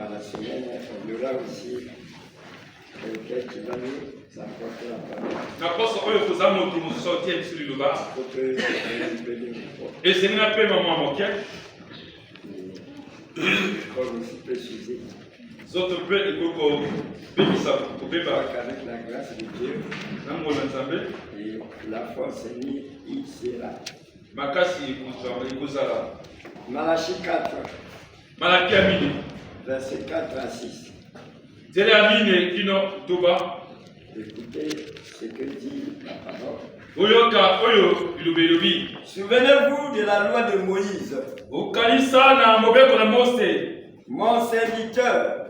dans la semaine, on y aura aussi quelqu'un qui va nous apporter la parole. Et c'est une appel maman moquette. Comme aussi précisé. Avec la grâce de Dieu et la force unie, il sera. Malachie 4, verset 4 à 6. Écoutez ce que dit la parole. Souvenez-vous de la loi de Moïse, mon serviteur,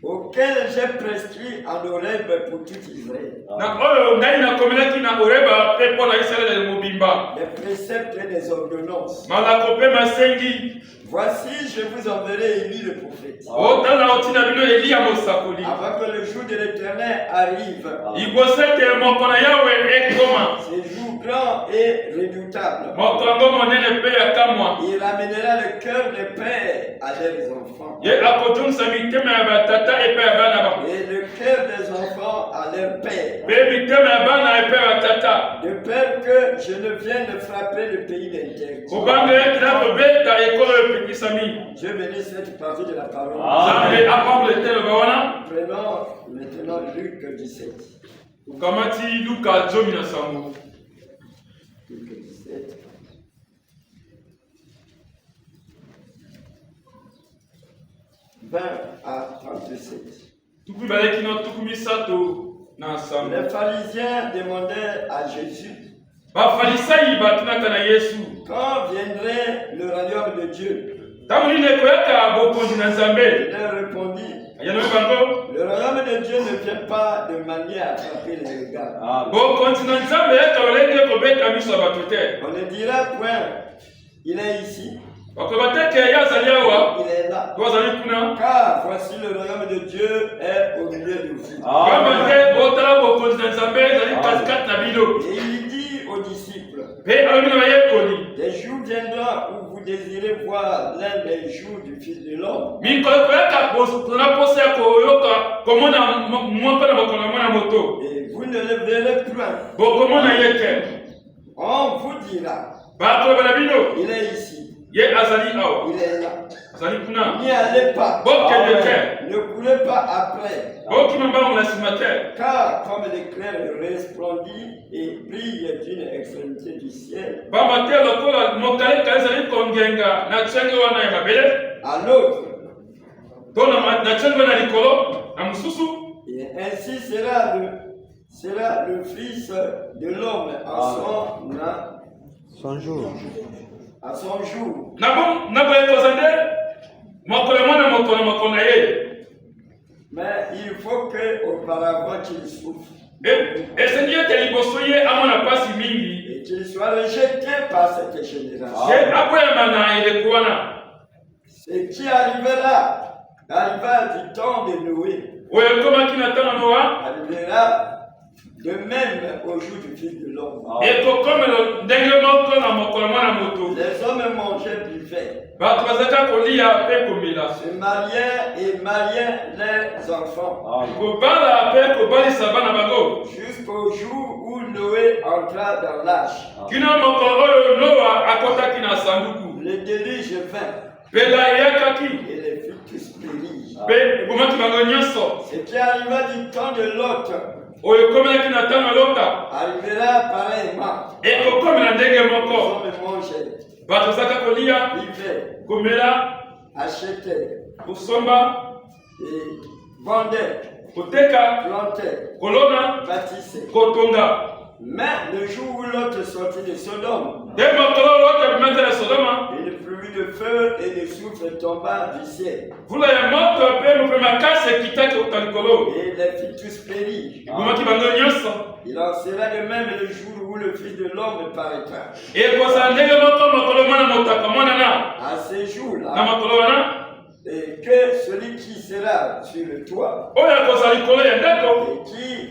auquel j'ai prescrit en Horeb pour tout Israël. Les préceptes et les ordonnances. Voici, je vous enverrai Élie le prophète. Avant que le jour de l'Éternel arrive. C'est jour grand et redoutable. Il ramènera le cœur des pères à leurs enfants. Et le cœur des enfants à leur père. De peur que je ne vienne frapper le pays d'interdit. Je bénis cette partie de la parole. Prenons maintenant Luc 17. Luc 17. À 37. Les pharisiens demandaient à Jésus quand viendrait le royaume de Dieu. Il leur répondit, le royaume de Dieu ne vient pas de manière à frapper les regards. On ne dira point, il est ici. Il est là. Car voici le royaume de Dieu est au milieu de vous. Et il dit aux disciples, des jours viendront où vous désirez voir l'un des jours du Fils de l'homme. Et vous ne le verrez point. On vous dira, il est ici. Il est là. N'y allez pas. Ne courez pas après. Car comme l'éclair resplendit et brille d'une extrémité du ciel à l'autre, et ainsi sera le Fils de l'homme à son jour. À son jour. Mais il faut qu'auparavant qu'il souffre. Et qu'il soit rejeté par cette génération. Ce qui arrivera du temps de Noé. Arrivera de même au jour du Fils de l'homme. Les hommes mangeaient, buvaient. Se mariaient et mariaient leurs enfants. Jusqu'au jour où Noé entra dans l'arche. Le déluge vint. Et les filles tous périrent. Ce qui arriva du temps de Lot arrivera pareillement. Les hommes mangeaient, vivaient, achetaient, et vendaient, plantaient, bâtissaient. Mais le jour où Lot sortit de Sodome, une pluie de feu et de soufre tomba du ciel. Et les filles tous périrent. Il en sera de même le jour où le Fils de l'homme paraîtra. À ce jour-là, et que celui qui sera sur le toit et qui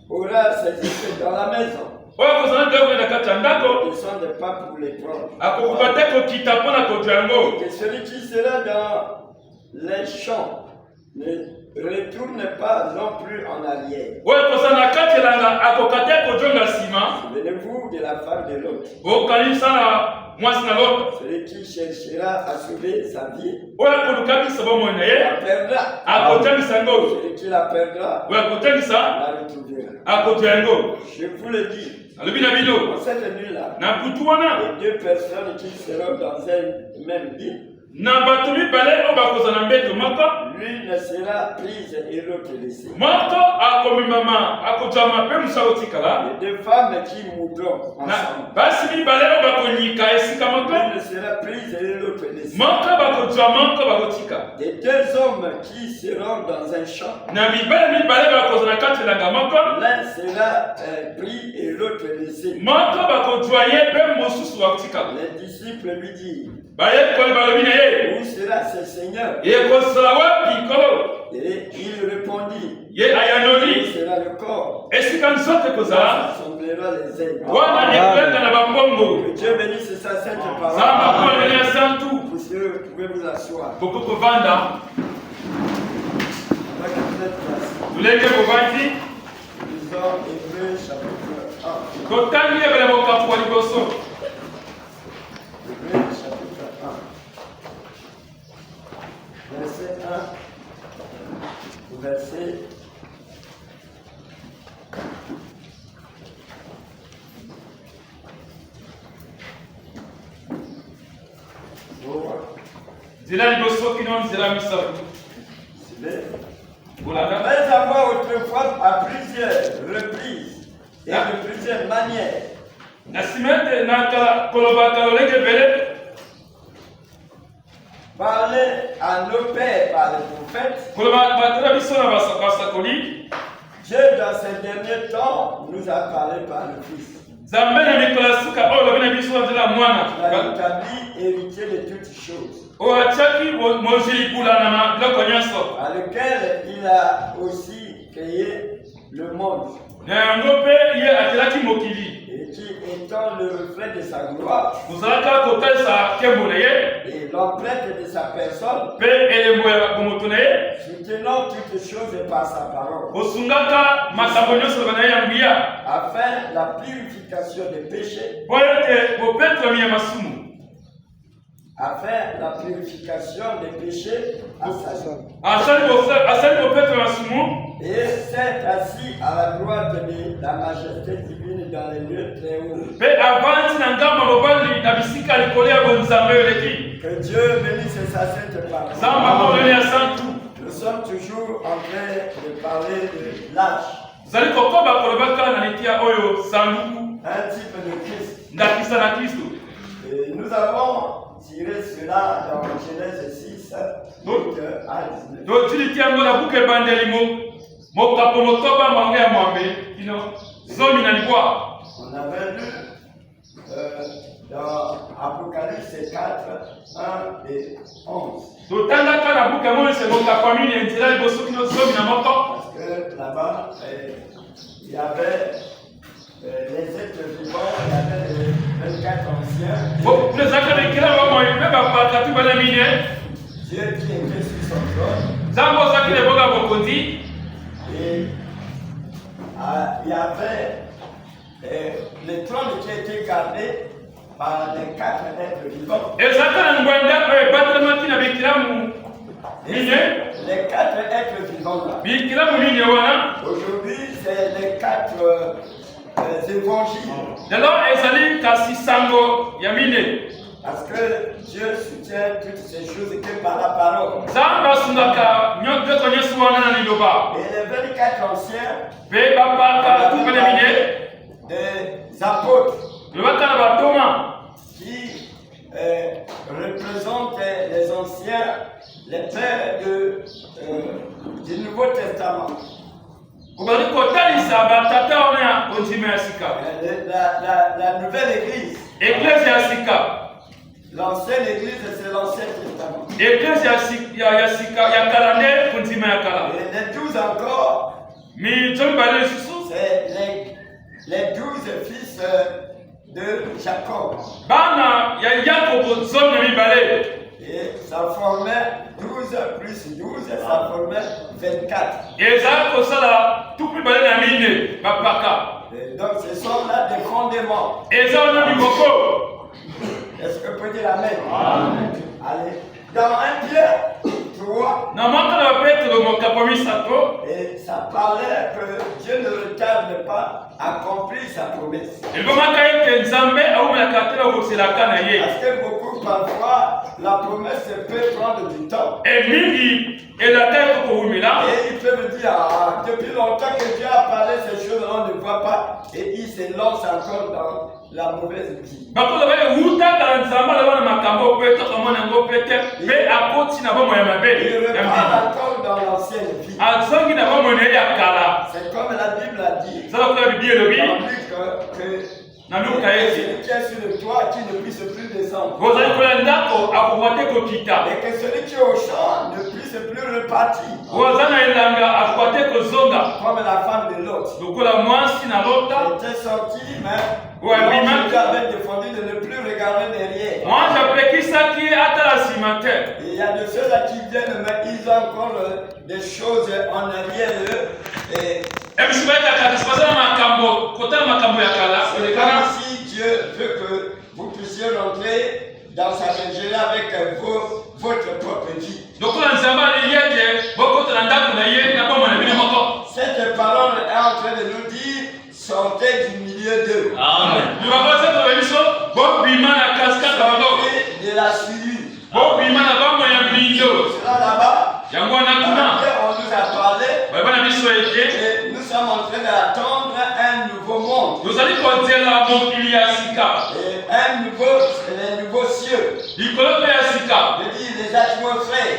aura ses effets dans la maison ne descende pas pour les prendre. Que celui qui sera les champs ne retournent pas non plus en arrière. Souvenez-vous de la femme de Lot. Celui qui cherchera à sauver sa vie la perdra. Celui qui la perdra la retrouvera. Je vous le dis. Dans cette nuit-là, les deux personnes qui seront dans un même lit, l'une ne sera prise et l'autre laissée. Les deux femmes qui mourront ensemble, l'une ne sera prise et l'autre laissée. Les deux hommes qui seront dans un champ, l'un sera pris et l'autre laissé. Les disciples lui disent, où sera ce Seigneur? Et il répondit, où sera le corps? Rassemblera les ailes. Que Dieu bénisse sa sainte parole. Vous pouvez vous asseoir. Lisons Hébreux chapitre 1. Hébreux chapitre 1. Verset 1 au verset 3. Après avoir autrefois à plusieurs reprises et de plusieurs manières parlé à nos pères par les prophètes, Dieu dans ces derniers temps nous a parlé par le Fils. Il a établi héritier de toutes choses, à lequel il a aussi créé le monde, et qui étant le reflet de sa gloire et l'empreinte de sa personne, soutenant toutes choses par sa parole, afin la purification des péchés, à sa et s'est assis à la droite de la majesté divine dans les lieux très hauts. Que Dieu bénisse sa sainte parole. Nous sommes toujours en train de parler de l'âge, un type de Christ. Et nous avons tiré cela dans Genèse 6, 8 à 19. On avait lu dans Apocalypse 4, 1 et 11. Parce que là-bas, il y avait les êtres vivants, il y avait les 24 anciens. Dieu qui était sur son trône. Et il y avait les trônes qui étaient gardés par les 4 êtres vivants. Les 4 êtres vivants là. Aujourd'hui, c'est les 4 évangiles. Parce que Dieu soutient toutes ces choses que par la parole. Et les 24 anciens, des apôtres, qui représentent les anciens, les pères du Nouveau Testament. La nouvelle église. L'ancienne église, c'est l'Ancien Testament. Et les 12 encore, c'est les 12 fils de Jacob. Et Et ça formait 12 plus 12, ça formait 24. Et ça, pour ça, tout plus belle la mine, papa. Donc ce sont là des fondements. Et ça, on a du coco. Est-ce que vous pouvez dire amen? Amen. Allez. Dans 1 Pierre 3. Et ça parlait que Dieu ne retarde pas à accomplir sa promesse. Parce que beaucoup parfois la promesse peut prendre du temps. Et ils peuvent dire depuis longtemps que Dieu a parlé ces choses, on ne voit pas. Et ils se lancent encore dans la mauvaise vie. Il repart encore dans l'ancienne vie. C'est comme la Bible a dit dans Luc que celui qui est sur le toit qui ne puisse plus descendre. Et que celui qui est au champ ne puisse plus repartir. Comme la femme de Lot. Elle était sortie, mais Dieu avait défendu de ne plus regarder derrière. Et il y a de ceux-là qui viennent, mais ils ont encore des choses en arrière d'eux. Si Dieu veut que vous puissiez rentrer dans sa région avec votre propre vie. Cette parole est en train de nous dire, sortez du milieu d'eux. Amen. De la suie. Cela là-bas, on nous a parlé et nous sommes en train d'attendre un nouveau monde. Et un nouveau cieux. Je dis les atmosphères.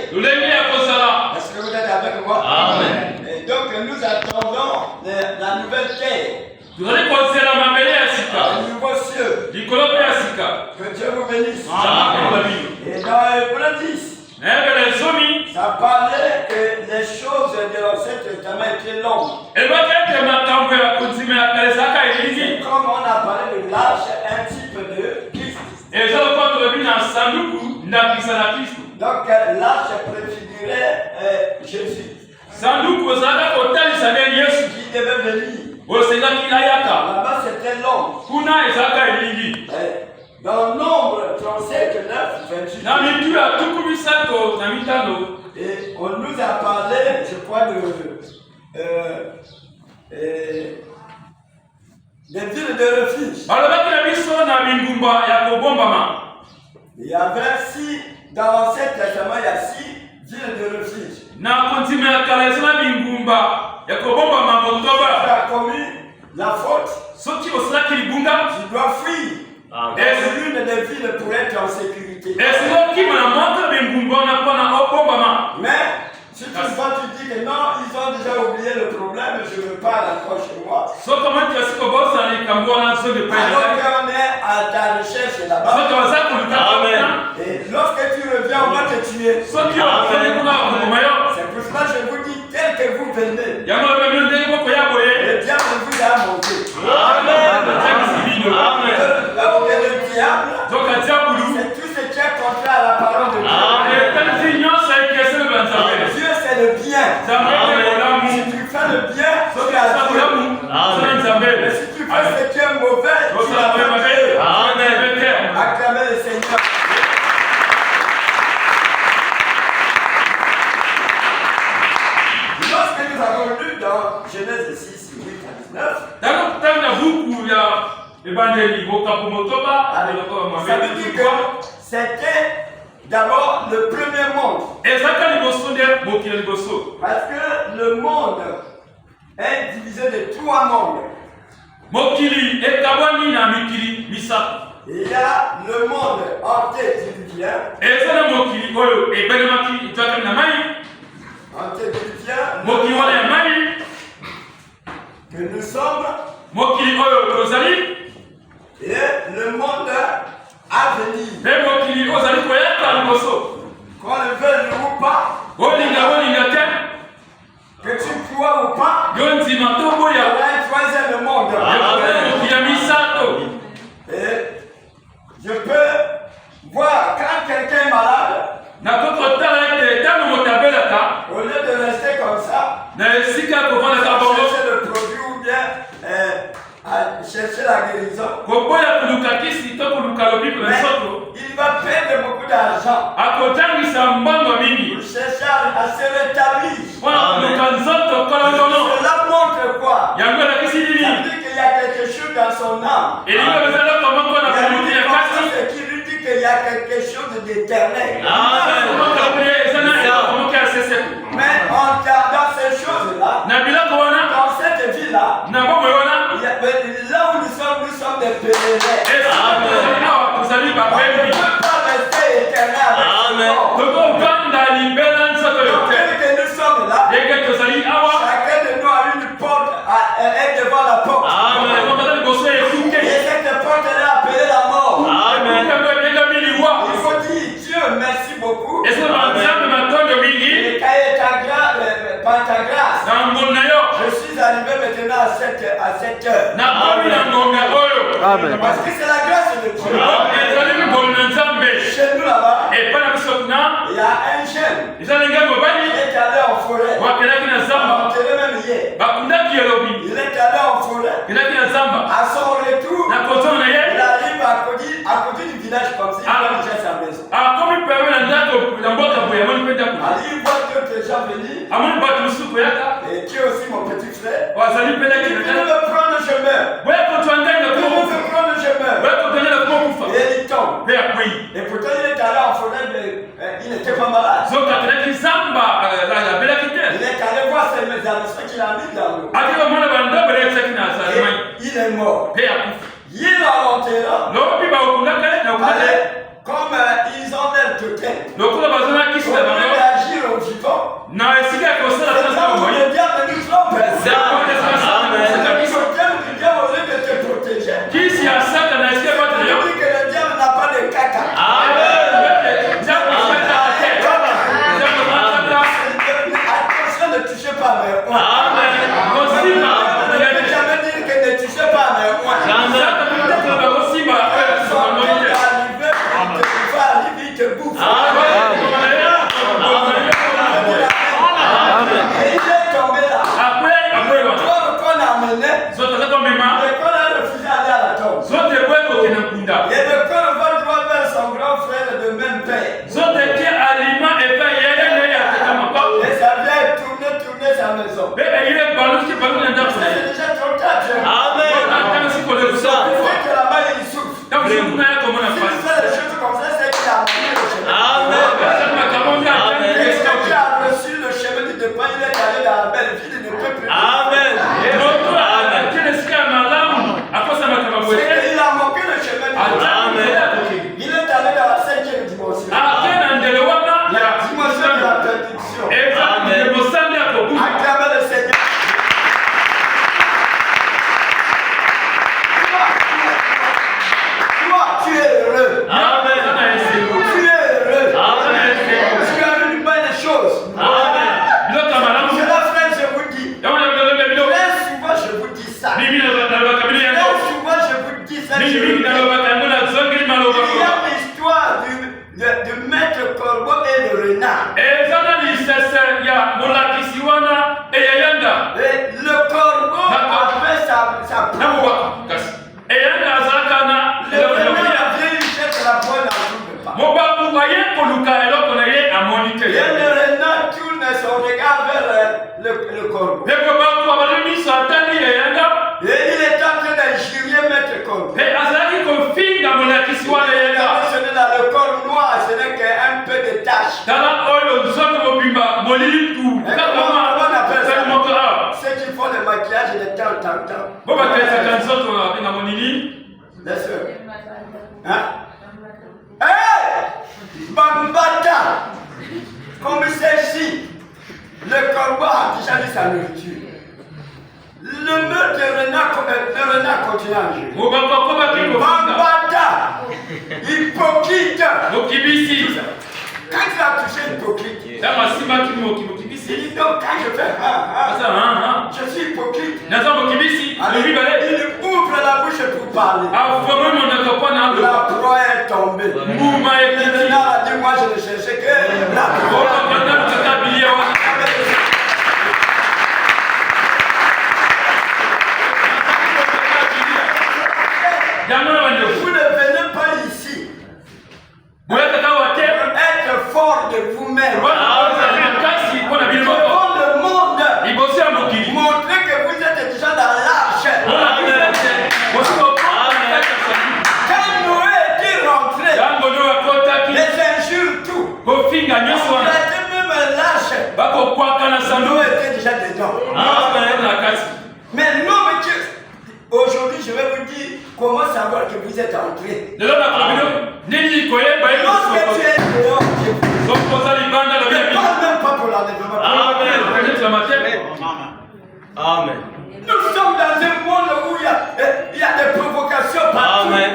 Est-ce que vous êtes avec moi? Amen. Et donc nous attendons la nouvelle terre. Un nouveau cieux. Que Dieu vous bénisse. Et dans Hébreux 10, ça parlait que les choses de l'Ancien Testament étaient longues. Comme on a parlé de l'arche, un type de Christ. Donc l'arche préfigurait Jésus. Qui devait venir. Là-bas c'était long. Dans Nombre 37, 9, 28. Et on nous a parlé, je crois, des villes de refuge. Il y avait 6, dans l'Ancien Testament, il y a 6 villes de refuge. Tu as commis la faute. Tu dois fuir. Et l'une des villes pour être en sécurité. Mais si tu dis que non, ils ont déjà oublié le problème, je ne veux pas l'accrocher chez moi. Alors qu'on est à ta recherche là-bas. Et lorsque tu reviens, on va te tuer. C'est pour cela que je vous dis, tel que vous venez, le diable vous a monté. Là où est le diable, c'est tout ce qui est contraire à la parole de Dieu. Dieu c'est le bien. Si tu fais le bien, tu as Dieu. Mais si tu fais ce qui est mauvais, tu as Dieu. Acclamez le Seigneur. Lorsque nous avons lu dans Genèse 6, 8 à 19, ça veut dire que c'était d'abord le premier monde. Parce que le monde est divisé de 3 mondes. Il y a le monde antédiluvien. Que nous sommes. Et le monde à venir. Qu'on le veuille ou pas, que tu crois ou pas, il y a un troisième monde. Et je peux voir quand quelqu'un est malade, elle se rétablit. Cela montre quoi? Ça veut dire qu'il y a quelque chose dans son âme. Et lui, qui lui dit qu'il y a quelque chose d'éternel. Mais dans ces choses-là, dans cette vie-là, là où nous sommes des pèlerins. On ne peut pas rester éternel avec ce corps. Donc, tel que nous sommes là, chacun de nous a une porte, est devant la porte. Et cette porte est appelée la mort. Il faut dire Dieu, merci beaucoup. Et par ta grâce, je suis arrivé maintenant à cette heure. Parce que c'est la grâce de Dieu. Chez nous là-bas, il y a un jeune qui est allé en forêt. On dirait même hier. Il est allé en forêt. À son retour, il arrive à côté du village comme ça. Il va déjà sa maison. Il voit d'autres gens venir. Et tu es aussi mon petit frère. Il veut me prendre le chemin. Et il tombe. Et pourtant il est allé en forêt, il n'était pas malade. Il est allé voir ses amis qu'il a mis dans l'eau. Et il est mort. Il est à l'enterrement. Comme ils ont l'air de tête. Au lieu d'agir au vivant, c'est là où le diable nous trompe. C'est le diable au lieu de te protéger. Il dit que le diable n'a pas de caca. Attention, ne touchez pas mes oins. Ne jamais dire que ne touchez pas mes oins. Il te bouffe. Et il est tombé là. Qu'on a amené. Qu'on a refusé d'aller à la tombe. Et le corps va droit vers son grand frère de même père. Et ça vient tourner sa maison. C'est déjà trop tard. Amen. C'est que là-bas il souffre. Si vous faites des choses comme ça, c'est qu'il a amené le chemin. Amen. Est-ce que tu as reçu le chemin du départ? Il est allé dans la belle ville, il ne peut plus. Amen. Il a manqué le chemin du départ. Il est allé dans la 5e dimension. La dimension de la bénédiction. Acclamez le Seigneur. Toi, tu es heureux. Amen. Tu es heureux. Amen. Tu as une bonne chose. Amen. C'est la frère, je vous dis. Très souvent, je vous dis ça. Très souvent, je vous dis ça. Il y a l'histoire du maître corbeau et le renard. Et le corbeau avait sa proie. Le renard vient, il jette la proie dans le pas. Et le renard tourne son regard vers le corbeau. Et il est en train d'injurier maître corbeau. Le corps noir, ce n'est qu'un peu de tache. Comment on appelle ça? Ceux qui font le maquillage de temps en temps. Bien sûr. Hein? Hey! Bambata! Comme celle-ci, le corbeau a déjà mis sa nourriture. Le meurtre de renard continue à jouer. Bambata! Hypocrite! Quand tu as touché l'hypocrite, il dit donc quand je fais je suis hypocrite. Il ouvre la bouche pour parler. La proie est tombée. Le renard a dit moi je ne cherchais que la proie. Vous ne venez pas ici pour être fort de vous-même. Noé était déjà dedans. Mais non, monsieur, aujourd'hui, je vais vous dire comment savoir que vous êtes entré. Lorsque tu es dehors, ne parle même pas pour l'enlèvement. Amen. Nous sommes dans un monde où il y a des provocations partout. Amen.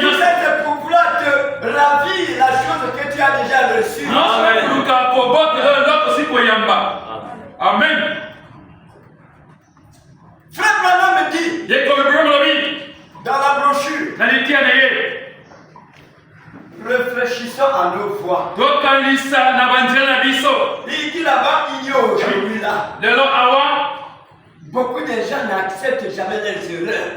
Vous êtes pour vouloir te ravir la chose que tu as déjà reçue. Amen. Frère Branham me dit dans la brochure, réfléchissons à nos voix. Il dit là-bas, il y a aujourd'hui là. Beaucoup de gens n'acceptent jamais leurs erreurs.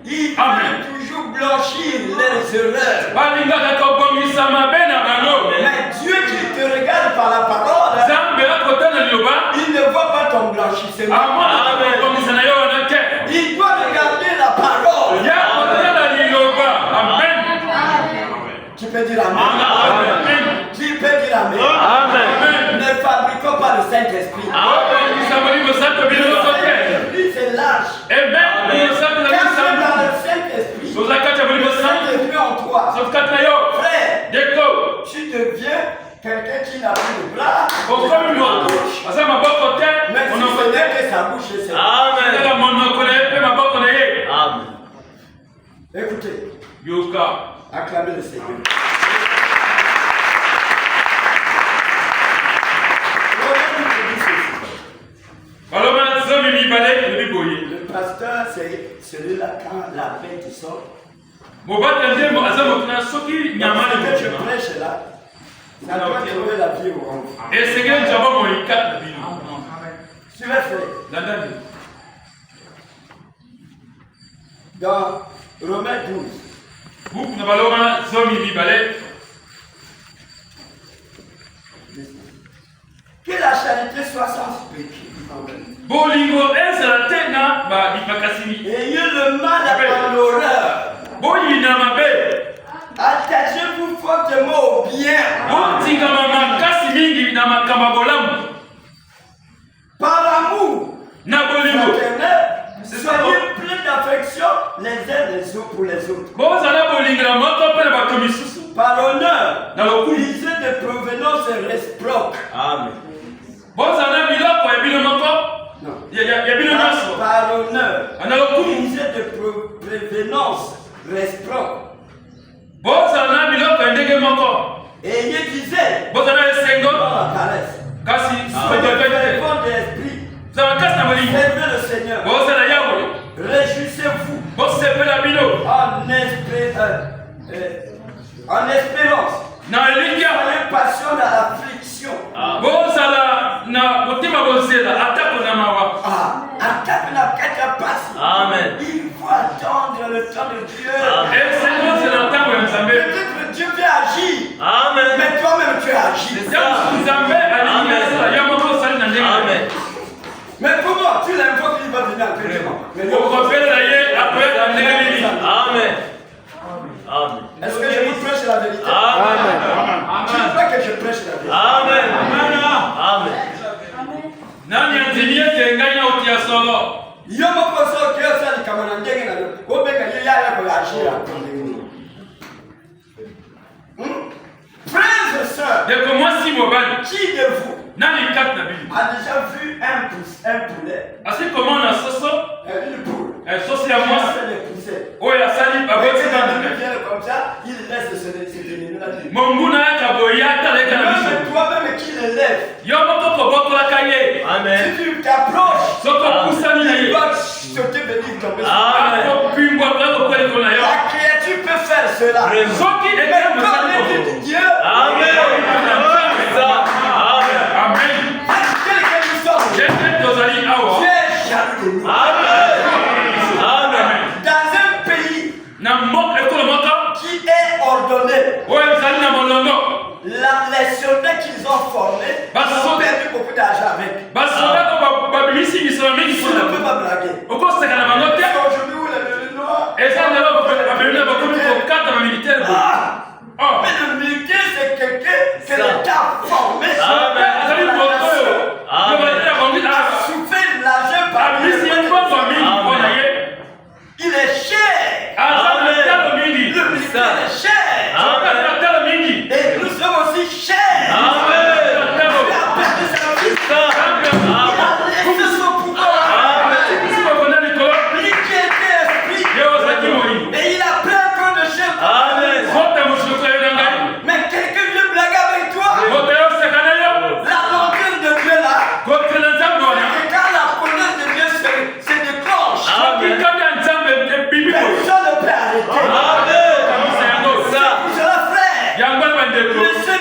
Ils veulent toujours blanchir leurs erreurs. Mais Dieu qui te regarde par la parole, il ne voit pas ton blanchissement. Il doit regarder la parole. Amen. Tu peux dire Amen. Tu peux dire Amen. Ne fabriquons pas le Saint-Esprit. Le Saint-Esprit, c'est large. Quand tu es dans le Saint-Esprit, le Saint-Esprit en toi. Frère, tu deviens quelqu'un qui n'a plus de bras. Mais si ce n'est que sa bouche, c'est Amen. Écoutez, acclamez le Seigneur. Le pasteur, c'est celui-là quand la bête sort. Ce que je prêche là, ça doit trouver la vie au rang. Suivez frère. Dans Romains 12. Que la charité soit sans péché. Ayez le mal à l'horreur. Attachez-vous fortement au bien. Par amour fraternel, soyez pleins d'affection les uns les autres pour les autres. Par honneur, lisez de provenance réciproque. Amen. Non. Par honneur, lisez de provenance réciproque. Ayez disait dans la paresse. Soyez fervents d'esprit. Servez le Seigneur. Réjouissez-vous en espérance. Soyez patient dans l'affliction. Attaque la passe. Amen. Il faut attendre le temps de Dieu. Peut-être Dieu veut agir. Amen. Mais toi-même tu agis. Amen. Mais comment tu l'invoques qu'il va venir Amen. Est-ce que je vous prêche la vérité? Amen. Tu ne veux pas que je prêche la vérité? Amen. Frères et sœurs, qui de vous a déjà vu un poulet? Une poule. Qui a fait les poussets. Comme ça, il laisse se dénouer là. Même toi-même qui l'élève. Amen. Si tu t'approches, il va sauter venir tomber sur toi. La créature peut faire cela. Mais comme l'Esprit de Dieu, Amen. quel que nous sommes, Dieu est jaloux de nous. Amen. Dans un pays qui est ordonné, les soldats qu'ils ont formés ont perdu beaucoup d'argent avec. Ils ne peuvent pas blaguer. Aujourd'hui, où les noirs, mais le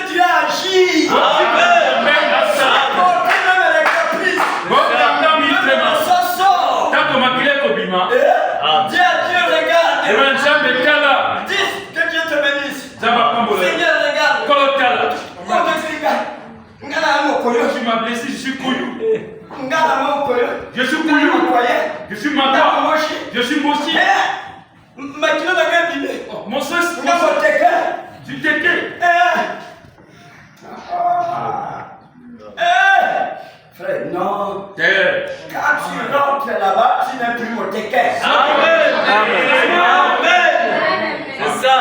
tu agis. Amen. Même les caprices. Ça sort. Dis à Dieu, regarde. Dis que Dieu te bénisse. Seigneur, regarde. Tu m'as blessé, je suis couillou. Je suis couillou. Je suis maman. Je suis mochi. Mon sens, tu t'étais. Frère, non. Quand tu rentres là-bas, tu n'es plus mon tequet. Amen. Amen. C'est ça.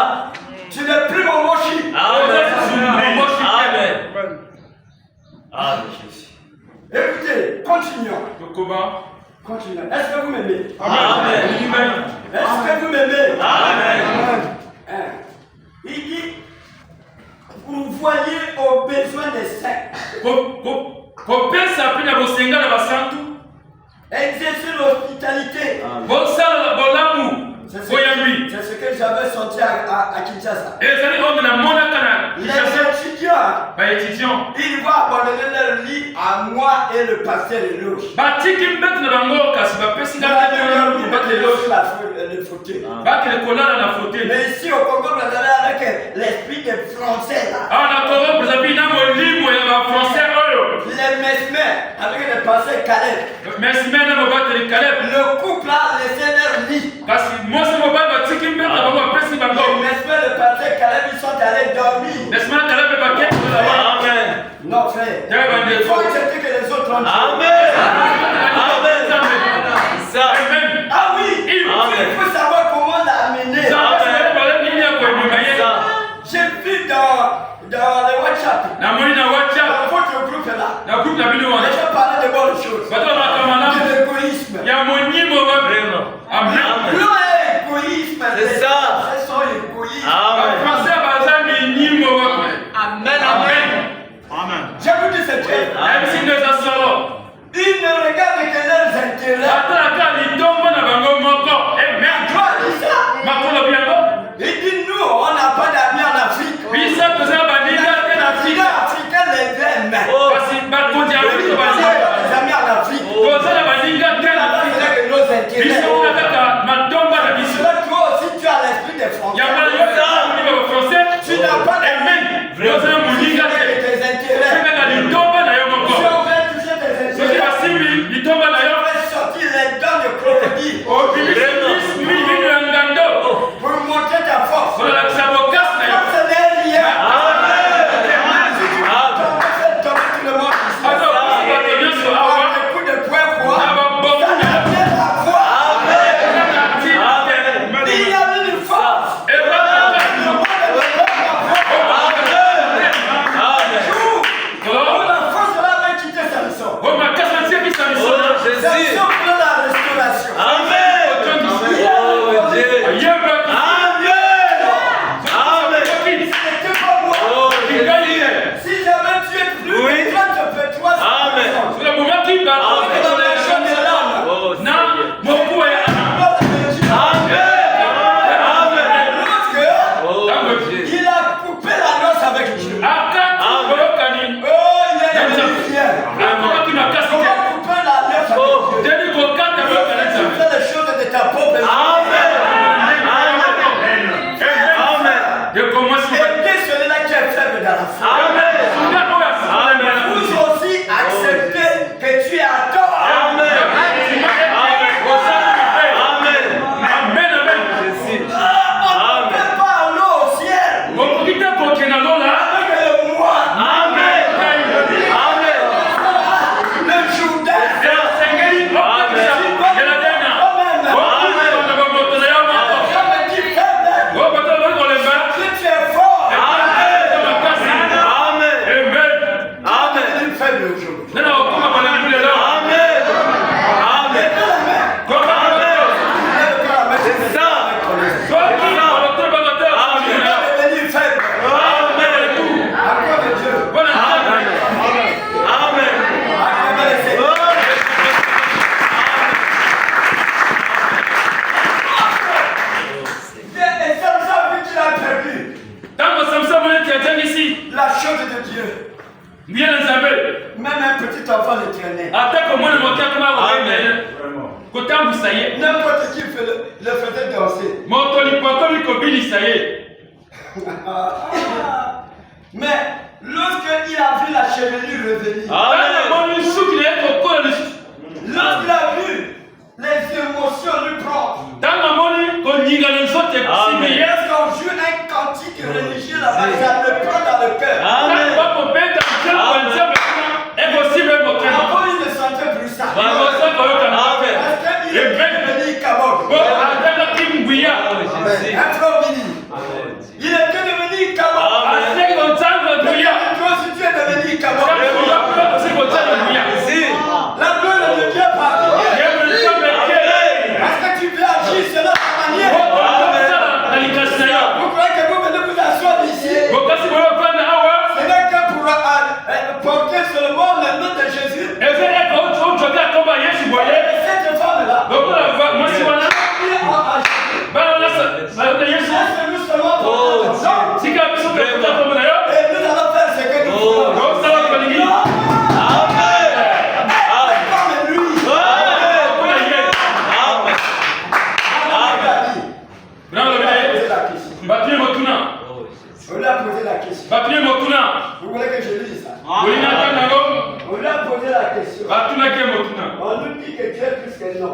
Tu n'es plus mon mochi. Amen. Amen. Amen. Écoutez, continuons. Continuons. Est-ce que vous m'aimez? Amen. Est-ce que vous m'aimez? Amen. Il dit, vous voyez aux besoins des saints. Exercez l'hospitalité. C'est ce que j'avais senti à Kinshasa. Les étudiants, ils vont abandonner leur lit à moi et le pasteur Eloge. Le fauteuil. Mais ici au Congo, vous allez avec l'esprit des Français là. Les mesmères avec le pasteur Caleb. Le couple a laissé leur lit. Les mesmères, le pasteur Caleb, ils sont allés dormir. Amen. Non frère, il faut accepter que les autres ont dit. Amen. Amen. Ça. Ah oui, il faut savoir comment l'amener. J'ai vu dans le WhatsApp, dans votre groupe là, les gens parlaient de bonnes choses, de l'égoïsme. Vraiment. Amen. L'égoïsme, C'est ça. Ils sont égoïstes. Amen. Amen. Je vous dis cette chose. Ils ne regardent que leurs intérêts. Il dit nous, on n'a pas d'amis en Afrique. Les Africains les aiment. Les amis en Afrique. Que nos intérêts. Toi aussi, tu as l'esprit des Français. Tu n'as pas d'amis. Tes intérêts. Si on veut toucher tes intérêts, on va sortir les dents de crocodile pour montrer ta force. C'est les liens. Amen. la chose de Dieu. Même un petit enfant l'éternel. N'importe qui le faisait danser. Mais lorsqu'il a vu la chevelure revenir, lorsqu'il a vu les émotions lui prendre, lorsqu'on joue un cantique religieux là-bas, ça le prend dans le cœur. Avant, il ne sentait plus ça. Parce qu'il est devenu Kabok. Il est devenu Kabok. Toi aussi, tu es devenu Kabok. La gloire de Dieu parle. Parce que tu peux agir selon ta manière. Vous croyez que vous venez vous asseoir ici? Ce n'est que pour porter seulement le nom de Jésus. Et cette femme-là, laisse-nous seulement porter son nom. Et nous allons faire ce que nous voulons. On lui a posé la question. Vous voulez que je lise ça? On lui a posé la question. On nous dit que Dieu est plus que non.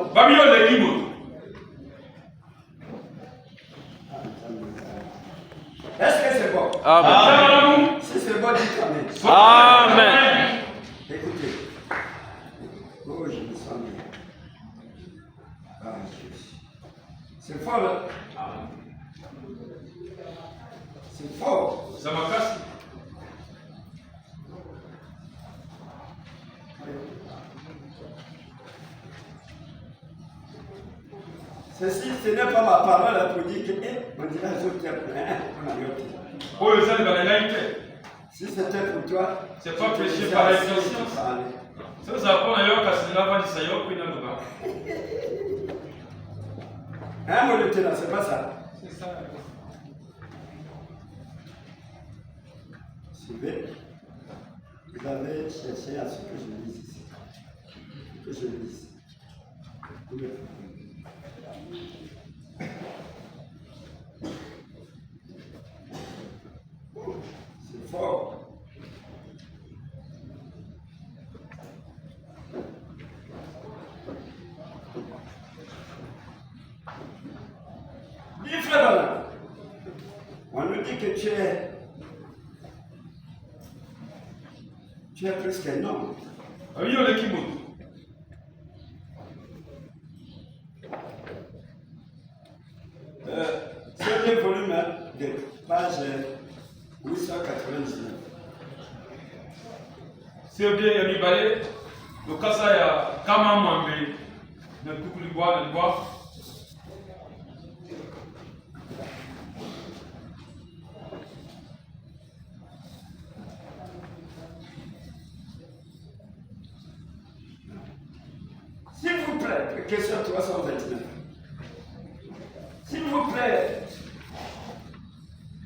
Est-ce que c'est bon? Amen. Si c'est bon, dites Amen. Amen. Écoutez. Oh, je me sens bien. C'est fort, là. C'est fort. Ça m'a cassé. Ceci, ce n'est pas ma parole pour dire que on dirait les autres. Si c'était pour toi, c'est pas péché par l'inconscience. Ça, ça prend ailleurs qu'à ce là-bas, ça y est, hein, mon lieutenant, c'est pas ça. c'est ça. Suivez. Vous avez cherché à ce que je lise ici. Que je lise. C'est fort. Dis frère, on nous dit que tu es plus qu'un homme. C'est le volume de page 899. C'est bien, il y a mis balai. Le cas, ça y a Kama Mwambe. Ne plus boire, ne boire. S'il vous plaît, question 329. S'il vous plaît,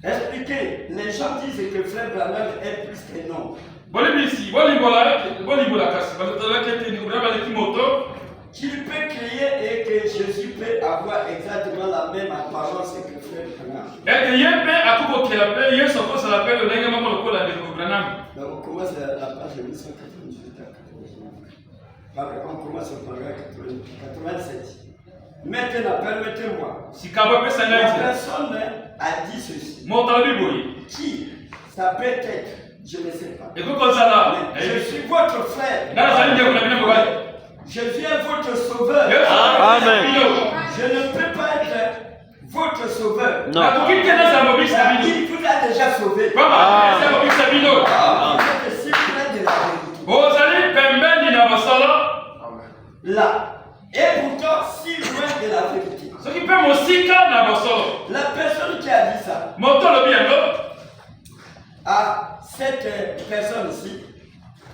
expliquez. Les gens disent que frère Branham est plus que non. Qu'il peut crier et que Jésus peut avoir exactement la même apparence que frère Branham. Donc on commence la page 898 à 99. On commence au paragraphe 87. Maintenant, permettez-moi. La personne a dit ceci. Qui? Ça peut être, je ne sais pas. Mais je suis votre frère. Je viens votre sauveur. Amen. Je ne peux pas être votre sauveur. Non. Il vous a déjà sauvé. Vous êtes si près de la vérité. Là. Et pourtant, si loin de la vérité. La personne qui a dit ça. Cette personne ici.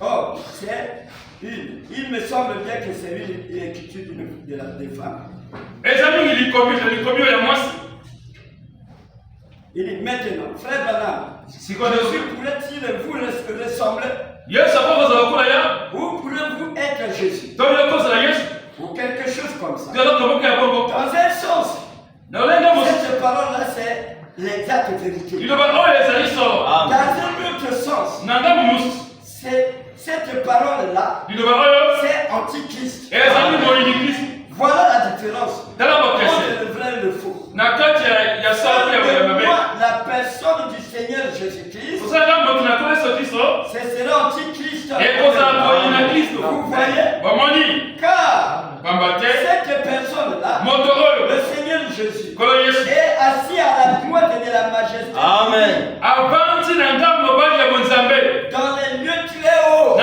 Oh, c'est une. Il me semble bien que c'est une écriture des femmes. Il dit maintenant, frère Branham, Jésus pourrait-il vous ressembler? Ou pourrez-vous être Jésus? Ou quelque chose comme ça. Dans un sens, cette parole-là, c'est l'exacte vérité. Dans un autre sens, cette parole-là, c'est antichrist. Voilà la différence entre le vrai et le faux. La personne du Seigneur Jésus-Christ, ce sera antichrist. Vous voyez? Car cette personne-là, le Seigneur Jésus, est assis à la droite de la majesté. Amen. Dans les lieux très hauts.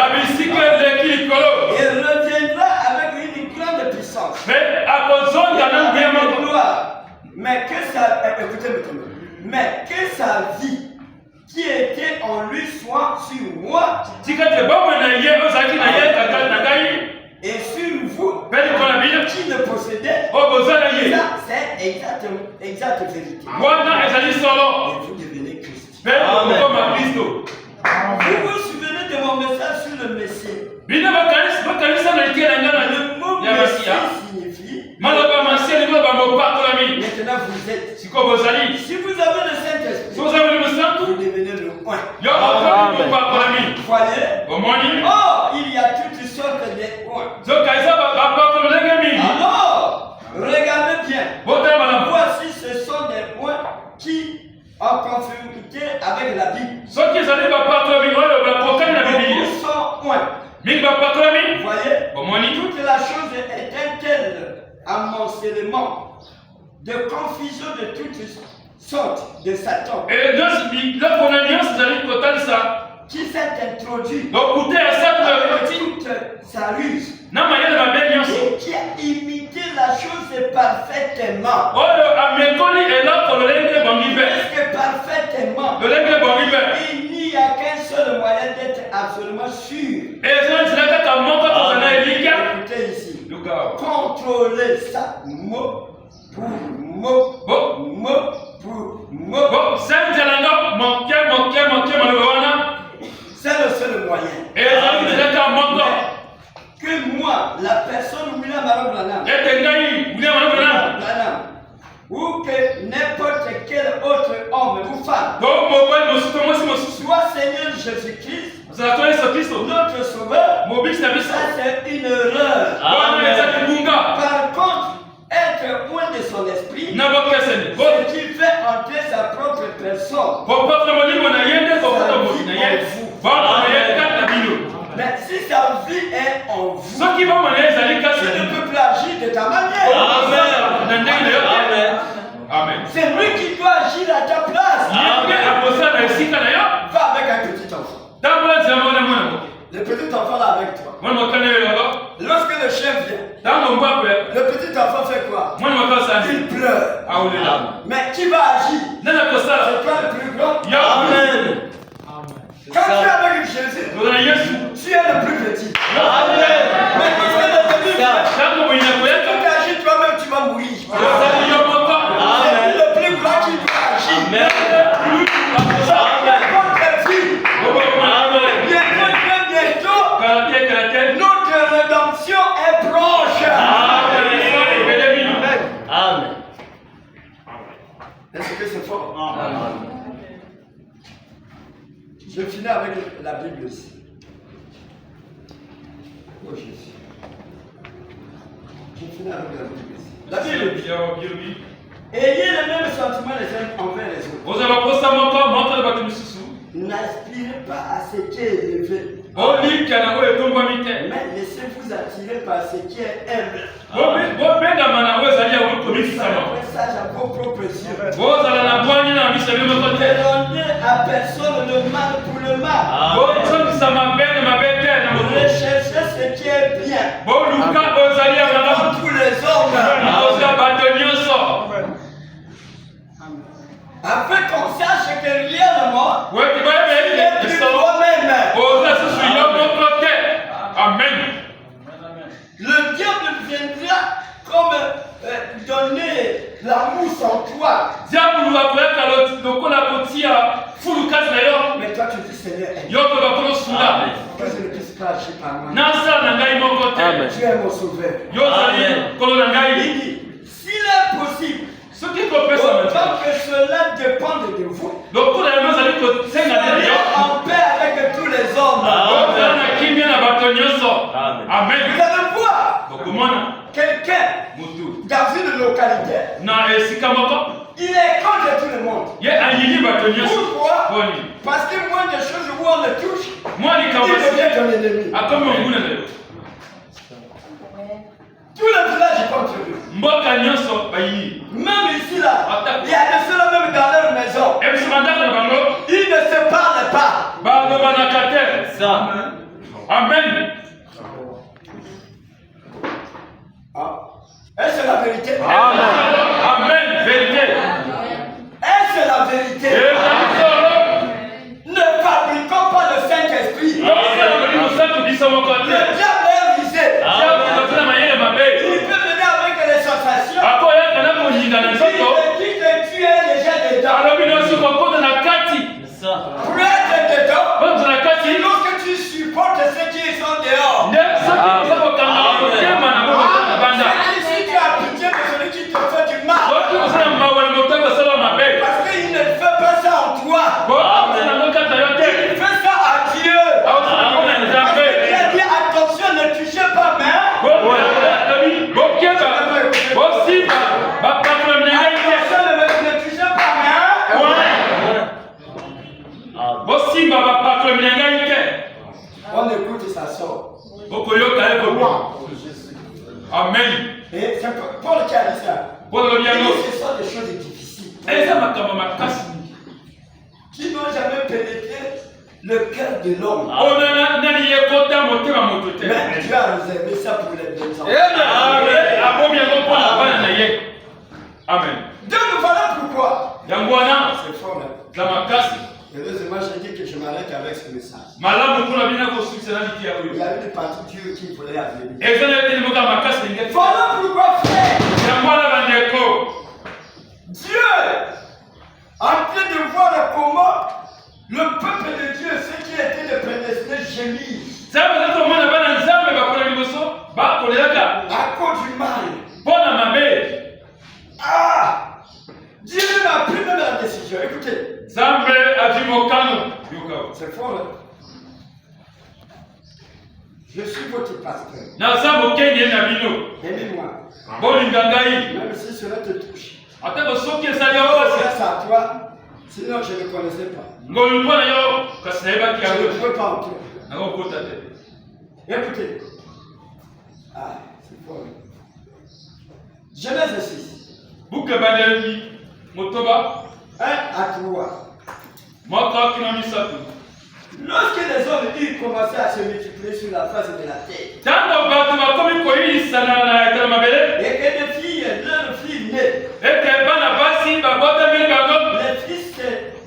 Il reviendra avec une grande puissance. Mais que sa vie qui était en lui soit sur moi et sur vous qui ne possédez, ça c'est exacte vérité. Et vous devenez Christ. Vous vous souvenez de mon message sur le Messie? Le mot Messie signifie maintenant vous êtes. Si vous avez le Saint-Esprit, vous devenez le point. Voyez? Oh, il y a toutes sortes de points. Alors, regardez bien. Voici, ce sont des points qui, en conformité avec la Bible, sont points. Vous voyez? Toute la chose est un tel amoncellement de confusion de toutes sortes de Satan qui s'est introduit avec toute sa ruse et qui a imité la chose parfaitement. Presque parfaitement. Il n'y a qu'un seul moyen d'être absolument sûr. Écoutez ici. Contrôler ça mot pour mot, mot pour mot. C'est le seul moyen. Que moi, la personne William Branham, ou que n'importe quel autre homme ou femme, soit Seigneur Jésus-Christ, notre sauveur, ça c'est une erreur. Par contre, être loin de son esprit, ce qui fait entrer sa propre personne. Mais si sa vie est en vous, tu ne peux plus agir de ta manière. Amen. C'est lui qui doit agir à ta place. Va avec un petit enfant. Le petit enfant là avec toi. Lorsque le chien vient, le petit enfant fait quoi? Il pleure. Mais qui va agir? C'est toi le plus grand. Amen. Quand tu es avec Jésus, tu es le plus petit. Amen. Mais puisque le petit vient, si tu agis toi-même, tu vas mourir. C'est le plus grand qui doit agir. Bientôt, notre rédemption est proche. Amen. Est-ce que c'est fort? Amen. Je finis avec la Bible ici. Oh Jésus. Je finis avec la Bible ici. La Bible dit, ayez les mêmes sentiments les uns envers les autres. N'aspirez pas à ce qui est élevé, mais laissez-vous attirer par ce qui est humble. Soyez sage à vos propres yeux. Ne donnez à personne le mal pour le mal. Recherchez ce qui est bien. Devant tous les hommes. Afin qu'on sache que réellement, il est plus toi-même. Amen. Le diable viendra comme donner la mousse en toi. fulu kazi na yo. Mais toi tu dis Seigneur. Yoko bakolo sula. Que je ne puisse pas agir par moi. Nasa na ngai moko te. Tu es mon sauveur. Yo zali kolo na ngai. Il dit, s'il est possible, Ce qui peut faire ça autant que cela dépende de vous, lokula ya mazali ko senga na yo. en paix avec tous les hommes. Amen. Na kimia na bato nyonso. Amen. Vous allez voir Bokomona quelqu'un mutu dans une localité, na esika moko. il est contre tout le monde. Ye ayini bato nyonso. Pourquoi? Boni. Parce que moins de choses où on le touche, Moi ni il kawasi. devient ton ennemi. Akome nguna leo. Tout le village est contre lui. Mboka nyonso bayini. Même ici là, il y a de ceux-là même dans leur maison. Ebisi mandaka na bango. Ils ne se parlent pas. Bado banakate. Ça. Amen. Est-ce que c'est la vérité? Amen. Vérité. Est-ce que c'est la vérité? Ne fabriquons pas le Saint-Esprit. Le diable est visé. Il peut venir avec les sensations. Il te dit que tu es déjà dedans. Ça. Pour être dedans, lorsque tu supportes ceux qui sont dehors. Si tu as pitié de celui qui te fait du mal. Parce qu'il ne fait pas ça en toi. Il fait ça à Dieu. Parce que Dieu a dit attention, ne touchez pas, mais. Attention, ne touchez pas, mais. On écoute et ça sort. Amen. Et c'est Paul qui a dit ça. Il dit ce sont des choses difficiles qui n'ont jamais pénétré le cœur de l'homme. Mais Dieu a réservé ça pour les deux enfants. Amen. Donc voilà pourquoi. C'est fort, hein. Heureusement, j'ai dit que je m'arrête avec ce message. Il y a une partie de Dieu qui voulait venir. Voilà pourquoi, frère, Dieu, en train de voir comment le peuple de Dieu, ceux qui étaient de prédestinés, gémissent à cause du mal. Dieu n'a pris même la décision. Écoutez. C'est fort, hein? Je suis votre pasteur. Aimez-moi. Même si cela te touche. Grâce à toi, sinon je ne connaissais pas. Je ne peux pas entrer. Écoutez. C'est fort. Genèse 6. 1 à 3. Lorsque les hommes ils commençaient à se multiplier sur la face de la terre, et que des filles, leurs filles nées, les fils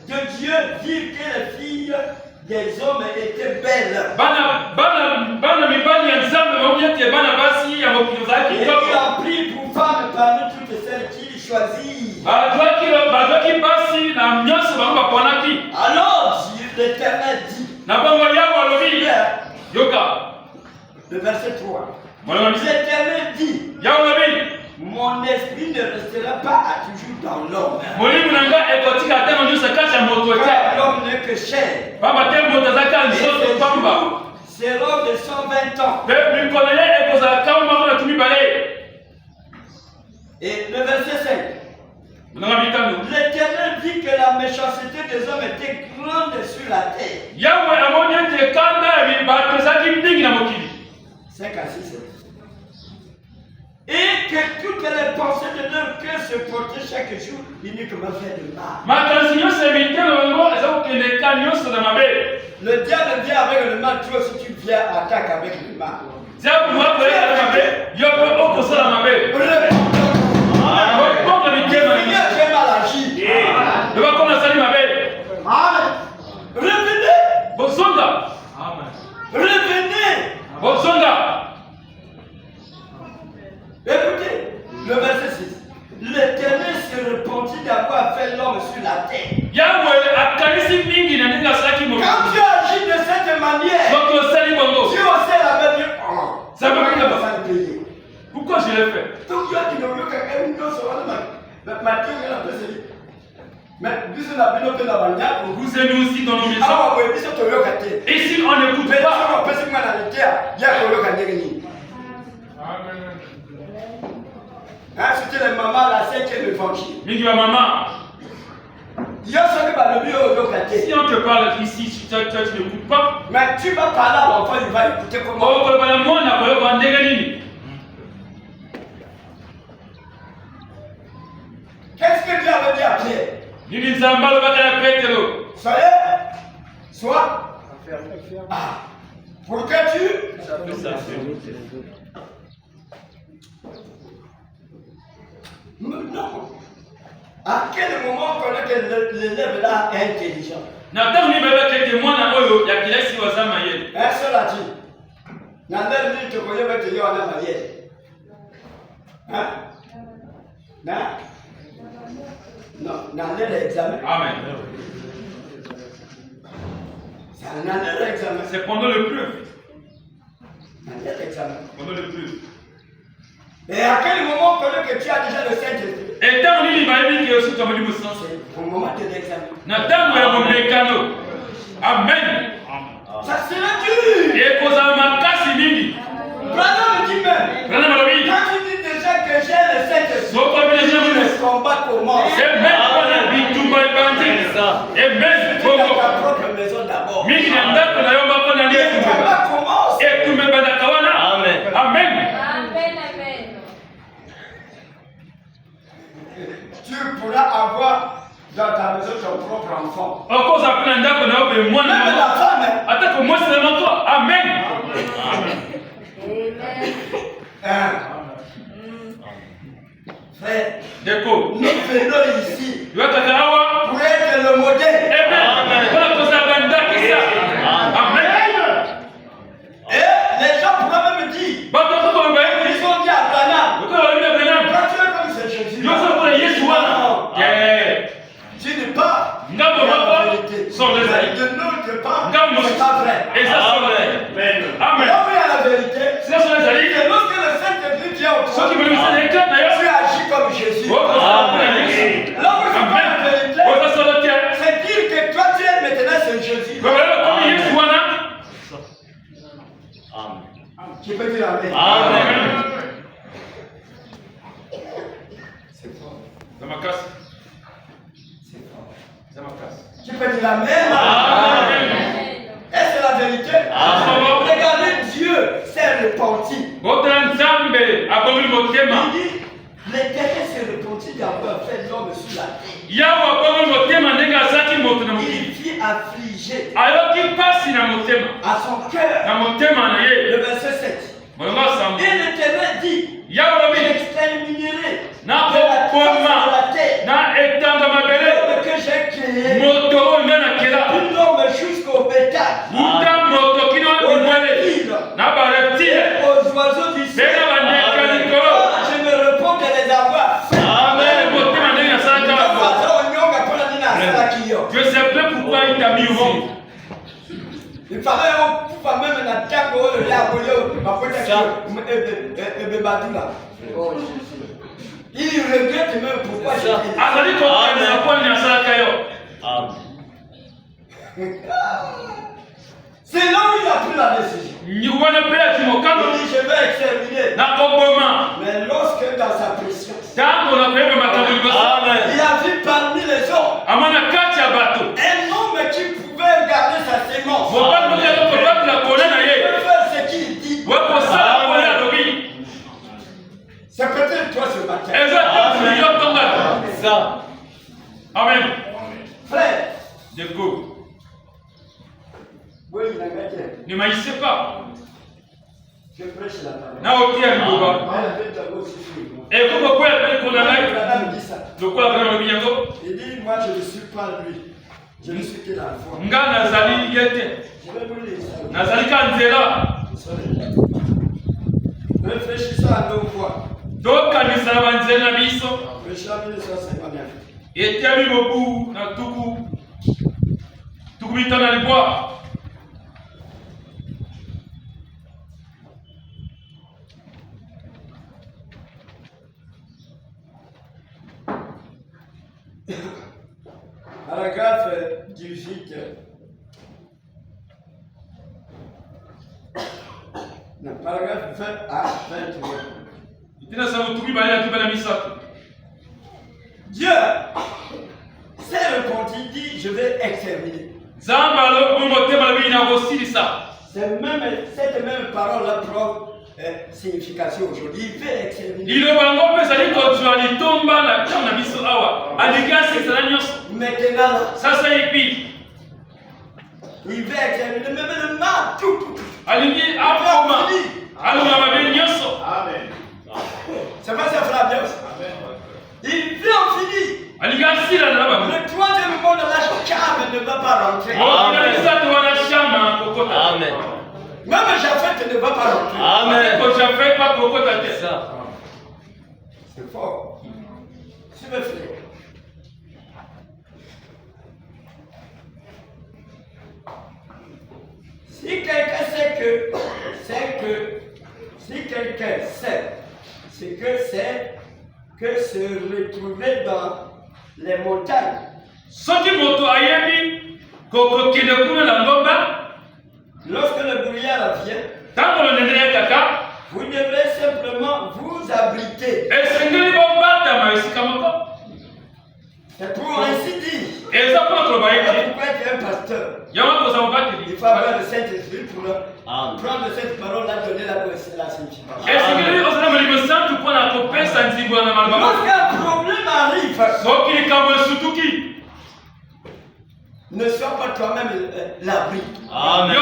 de Dieu virent que les filles des hommes étaient belles. Et il en prit pour femme parmi toutes celles qu'il choisit. Alors l'Éternel dit, le verset 3, l'Éternel dit, mon esprit ne restera pas à toujours dans l'homme. Car l'homme n'est que chair. C'est l'homme de 120 ans. Et le verset 5. L'Éternel dit que la méchanceté des hommes était grande sur la terre. 5 à 6. Et que toutes les pensées de leur cœur se portaient chaque jour uniquement vers le mal. Le diable vient avec le mal, toi aussi tu viens attaque avec le mal. J'ai mal agi. Revenez. Écoutez, le verset 6. L'Éternel se repentit d'avoir fait l'homme sur la terre. Vous aimez aussi dans nos maisons. Et si on n'écoute pas, c'était la maman, la 5e évangile. mais maman, Si on te parle ici, tu n'écoutes pas. Mais tu vas parler à l'enfant, il va écouter comment. Qu'est-ce que Dieu avait dit à Pierre? Sois. Pour que tu. Non. À quel moment on connaît que l'élève là est intelligent? Un seul a dit. Nandel dit que vous avez dit on a marié. Hein? Non, Nandel est examen. Amen. C'est un Nandel examen. C'est pendant le pleuve. Nandel examen. Pendant le pleuve. Et à quel moment on connaît que tu as déjà le Saint-Esprit? Et tant que tu as dit que tu as dit c'est au moment de l'examen. Amen. Ça sera dur. Et pour ça, ma casse est mingi. Branham me dit même. Quand tu dis déjà que j'ai le Saint-Esprit, le combat commence. Et même pour la vie, tout va être et même pour ta propre maison d'abord. Et le combat commence. Et tout me va. Amen. Amen. Tu pourras avoir dans ta maison ton propre enfant. Encore ça plein d'arbres, mais moi, même la femme. Attends que moi c'est devant toi. Amen. Frère, Déco. nous venons ici pour être le modèle. Amen. Et les gens pourraient même dire, ils ont dit à Branham, quand tu es comme ce Jésus, tu n'es pas la vérité. De notre part, c'est pas vrai. Et ça, c'est Amen. Là où il y a la vérité, C'est c'est lorsque le Saint-Esprit vient au ceux qui toi, me disent d'ailleurs. tu agis comme Jésus. Là où c'est pas la vérité, c'est dire que toi tu es maintenant ce Jésus. Qui peut dire Amen? Amen. C'est fort. Ça m'a casse. C'est fort. Ça m'a casse. Qui peut dire Amen? Est-ce la vérité? Regardez, Dieu s'est repenti. Il dit, l'Éternel s'est repenti d'avoir fait l'homme sur la terre. Il fit affliger à son cœur. Le verset 7. Et l'Éternel dit, j'exterminerai de la terre l'homme que j'ai créé, du homme jusqu'au bétail, aux oiseaux du ciel. Je me repens de les avoir fait. Je sais pas pourquoi il t'a mis au monde. Il fallait pouvoir même la diable le laboyer il regrette même pourquoi j'ai c'est là où il a pris la décision. Il dit je vais exterminer. Mais lorsque dans sa présence, il a vu parmi les hommes un homme qui pouvait garder sa sémence. Il peut faire ce qu'il dit. C'est peut-être toi ce matin. Amen. Frère. Déco. Oui, il a gagné. Ne maïssez pas. Je prêche la parole. Na oti ya Boba. Et pourquoi Branham dit ça. il dit, moi je ne suis pas lui. Je ne suis que la foi. Nga nazali yete. Je vais vous lire ça. Nazali kanzela. Réfléchissons à nos voix. Tokanisa banzela biso. Réfléchissons à 1959. Etiami mobu na tuku. Tuku bitana libwa. Paragraphe 20 à 23. Dieu s'est répondit, dit, je vais exterminer. Cette même parole-là prend signification aujourd'hui. Il fait exterminer. Maintenant, il veut exterminer même le mal, tout. Amen. C'est pas ça, frère Dieu. Il veut en finir. Le troisième monde, la charme ne va pas rentrer. Amen. Même Japheth ne va pas rentrer. Amen. C'est fort. C'est mes frères. Si quelqu'un sait que se retrouver dans les montagnes. Lorsque le brouillard vient, vous devrez simplement vous abriter. C'est pour ainsi dire. Pourquoi tu es un pasteur? Il faut avoir le Saint-Esprit pour prendre cette parole-là, donner la signification. Lorsqu'un problème arrive, ne sois pas toi-même l'abri. Amen.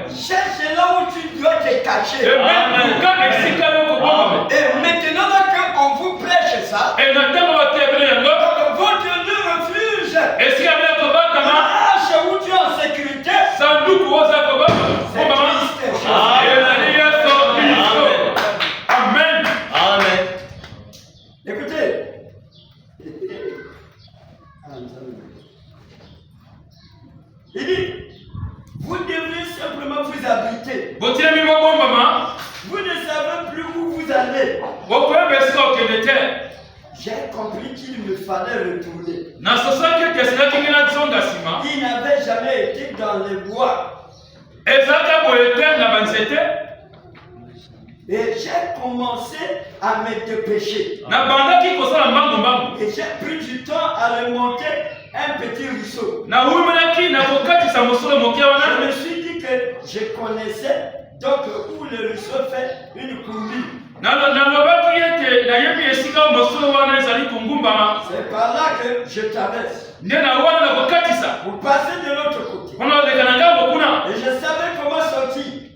Cherche là où tu dois te cacher. Amen. Et maintenant qu'on vous prêche ça, votre lieu refuge, lâche où tu es en sécurité, c'est Christ. Amen. Amen. Écoutez. Il dit, vous devrez simplement vous abriter. Vous ne savez plus où vous allez. J'ai compris qu'il me fallait retourner. Il n'avait jamais été dans les bois. Et j'ai commencé à me dépêcher. Et j'ai pris du temps à remonter un petit ruisseau. Je me suis dit que je connaissais donc où le ruisseau fait une courbure. C'est par là que je traverse. Pour passer de l'autre côté. Et je savais comment sortir. Et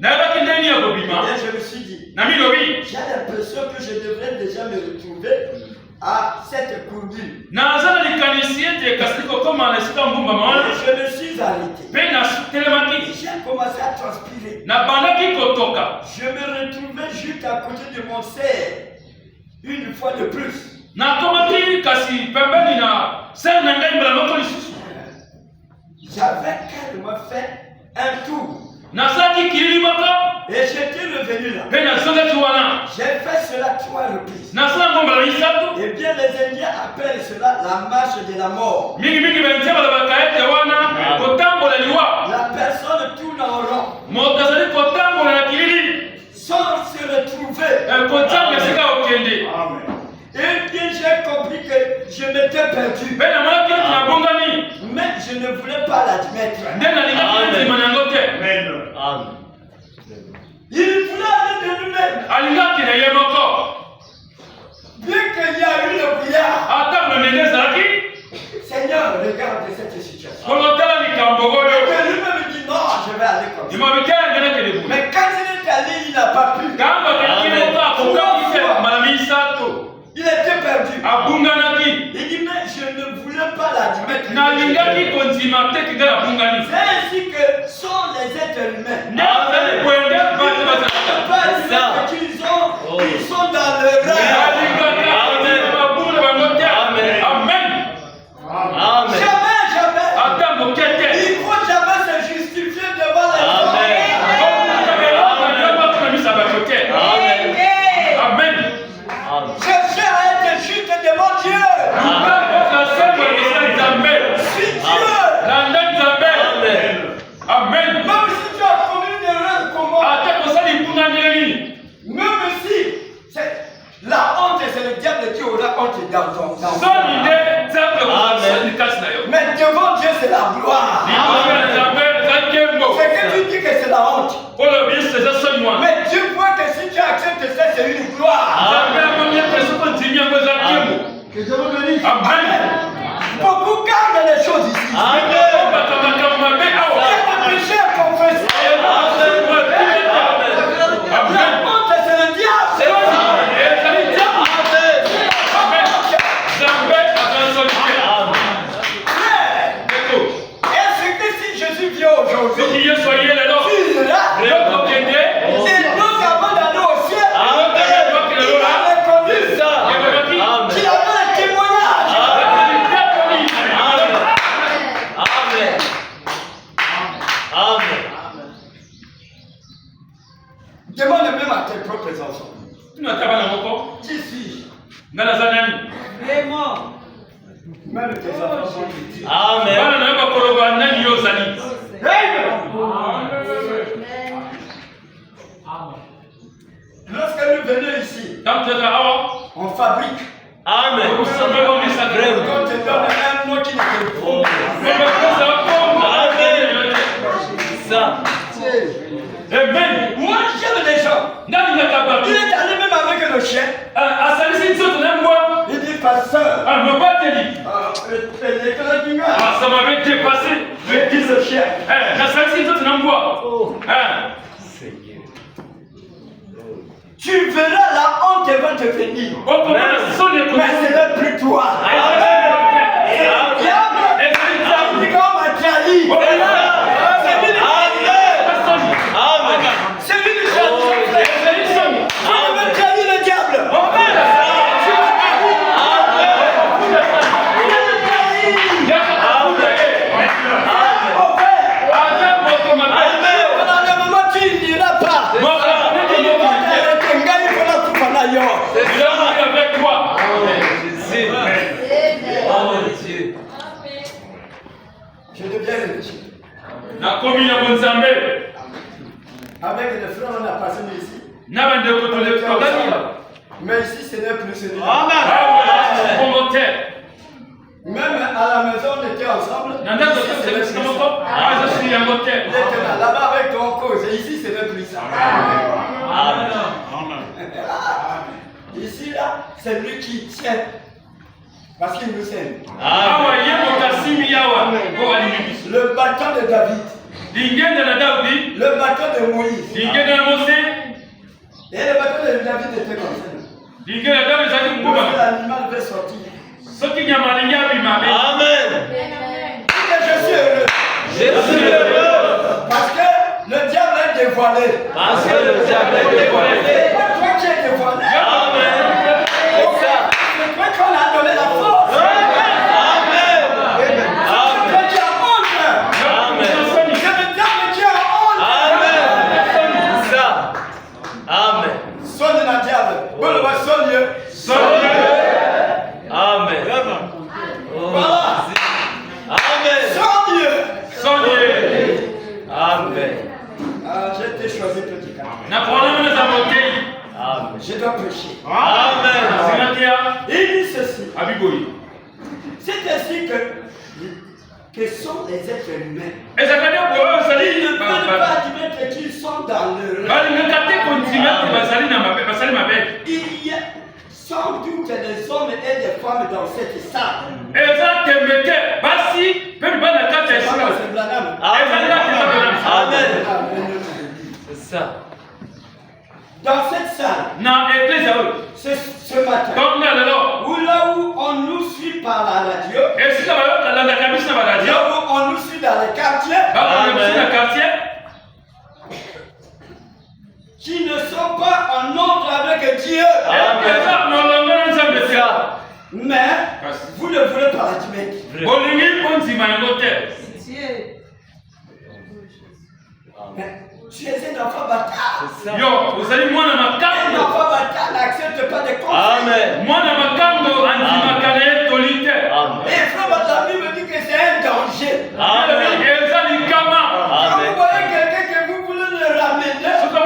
je me suis dit, j'ai l'impression que je devrais déjà me retrouver à cette courbure. Et je me suis arrêté. J'ai commencé à transpirer. Je me retrouvais juste à côté de mon cerf. Une fois de plus. J'avais carrément fait un tour. Et j'étais revenu là. J'ai fait cela 3 reprises. Et bien les Indiens appellent cela la marche de la mort. La personne tourne en rond. Sans se retrouver. Amen. Et bien j'ai compris que je m'étais perdu. Mais je ne voulais pas l'admettre. Amen. Il voulait aller de lui-même. Bien qu'il y a eu le brouillard. Seigneur, regarde cette situation. Et lui-même dit non, je vais aller comme ça. Mais quand il est allé, il n'a pas pu. Il était perdu. Il dit mais je ne voulais pas l'admettre. C'est ainsi que sont les êtres humains. Ils sont dans le rêve. Amen. Jamais. Il ne faut jamais se justifier devant les hommes. Amen. Cherchez à être juste devant Dieu. Si Dieu. Amen. Même si tu as commis une erreur, comment? Mais devant Dieu, c'est la gloire. C'est que tu dis que c'est la honte. Mais Dieu voit que si tu acceptes ça, c'est une gloire. Que Dieu vous bénisse. Beaucoup gardent les choses ici. Il y a des péchés à confesser. La honte, c'est le diable. Est-ce que si Jésus vient aujourd'hui, il est là, et nous avons d'aller au ciel, il a répondu ça, qu'il avait un témoignage. Amen. Amen. Demande même à tes propres enfants. Qui suis-je? Vraiment. Même tes enfants vont te dire. Amen. Lorsque nous venons ici, on fabrique. Amen. On te donne un mot qui ne te faut pas. Amen. Ça. Amen. Moi, j'aime les gens. Il est allé même avec le chien. Il dit, pasteur. Ça m'avait dépassé. Je dis le chien. Tu verras la honte qui va te venir. Mais ce n'est plus toi. Diable, comme a trahi. C'est lui le diable. Vous avez trahi le diable. Je deviens riche. Avec les frères, on a passé ici. Mais ici, ce n'est plus celui-là. Même à la maison, on était ensemble. Il était là-bas avec ton cause. Et ici, ce n'est plus ça. Ici, là, c'est lui qui tient. Parce qu'il nous aime. Le bâton de David. Le bâton de Moïse. Et le bâton de David était comme ça. Lorsque l'animal veut sortir. Amen. Je suis heureux. Je suis heureux. Parce que le diable est dévoilé. Parce que le diable est dévoilé. C'est pas toi qui es dévoilé. Amen. C'est toi qu'on a donné la force. Amen. C'est toi qui as honte. Amen. C'est le diable qui a honte. Amen. Ça. Amen. Sonne la diable. Bon, le sonne. Amen. Voilà. Amen. Sonne. Amen. J'ai été choisi petit cas. Amen. Je dois prêcher. Amen. Il dit ceci. C'est ainsi que sont les êtres humains. Ils ne peuvent pas admettre qu'ils sont dans le rêve. Il y a sans doute des hommes et des femmes dans cette salle. Amen. C'est ça. Dans cette salle, ce matin, où là où on nous suit par la radio, là où on nous suit dans les quartiers, qui ne sont pas en ordre avec Dieu. Mais vous ne voulez pas admettre. Mais tu es un enfant bâtard. Un enfant bâtard n'accepte pas des conseils. Amen. Et frère, votre ami me dit que c'est un danger. Amen. Quand vous voyez quelqu'un que vous voulez le ramener, il donne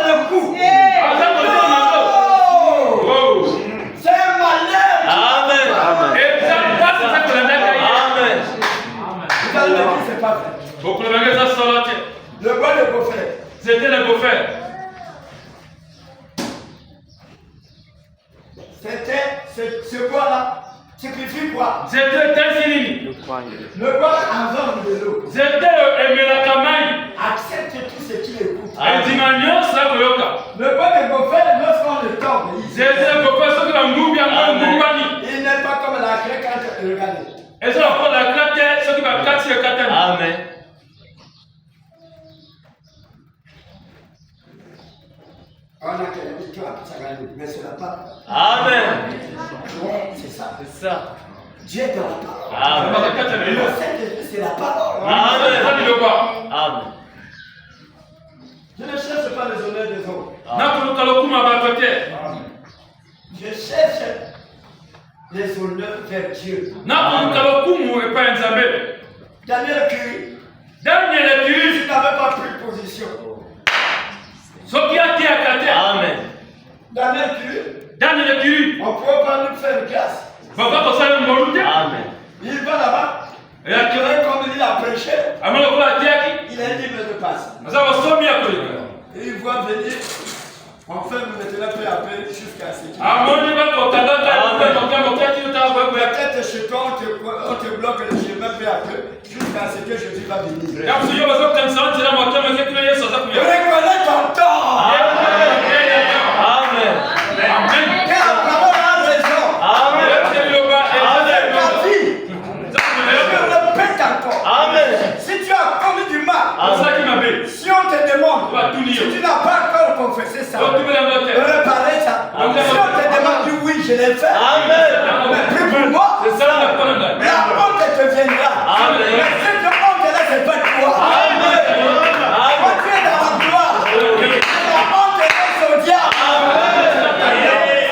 le coup. C'est un malheur. c'est pas vrai. Le bois de Beaufort. C'était le Beaufort. C'était ce bois-là. Signifie quoi? C'était Tensini. Le bois en forme de l'eau. C'était Emelakamai. Accepte tout ce qui écoute. Et Dimagnon, ça veut dire. Le bois de Beaufort, lorsqu'on le tombe, c'était le Beaufort, ce que la Ngoubia Ngoubani. Il n'est pas comme la crête quand tu regardes. Et ça, pour la crête, ce qui va casser le catane. Amen. On a qu'à victoire, mais c'est la parole. Amen. Ouais, c'est ça. C'est ça. Dieu est dans la parole. Amen. Le Saint-Esprit, c'est la parole. Amen. Amen. Je ne cherche pas les honneurs des autres. Je cherche les honneurs vers Dieu. Daniel Curie. Tu n'avais pas pris position. Amen. Daniel Curie. On peut pas nous faire une classe. Amen. Il va là-bas. Et comme il a prêché, il est libre de passer. Et il voit venir. Enfin, vous êtes là peu à peu jusqu'à ce qu'il peut-être chez toi, on te bloque le chemin peu à peu jusqu'à ce que Jésus va venir. Reconnais ton temps. Amen. Et la parole a raison. Amen. Je répète encore. Amen. Si tu as commis du mal, si on te demande, si tu n'as pas encore confessé ça, réparer ça, si on te demande oui, je l'ai fait, mais plus pour moi, la honte te viendra. Amen. Mais cette honte-là, c'est pas toi. Amen. Quand tu es dans la gloire, la honte est au diable.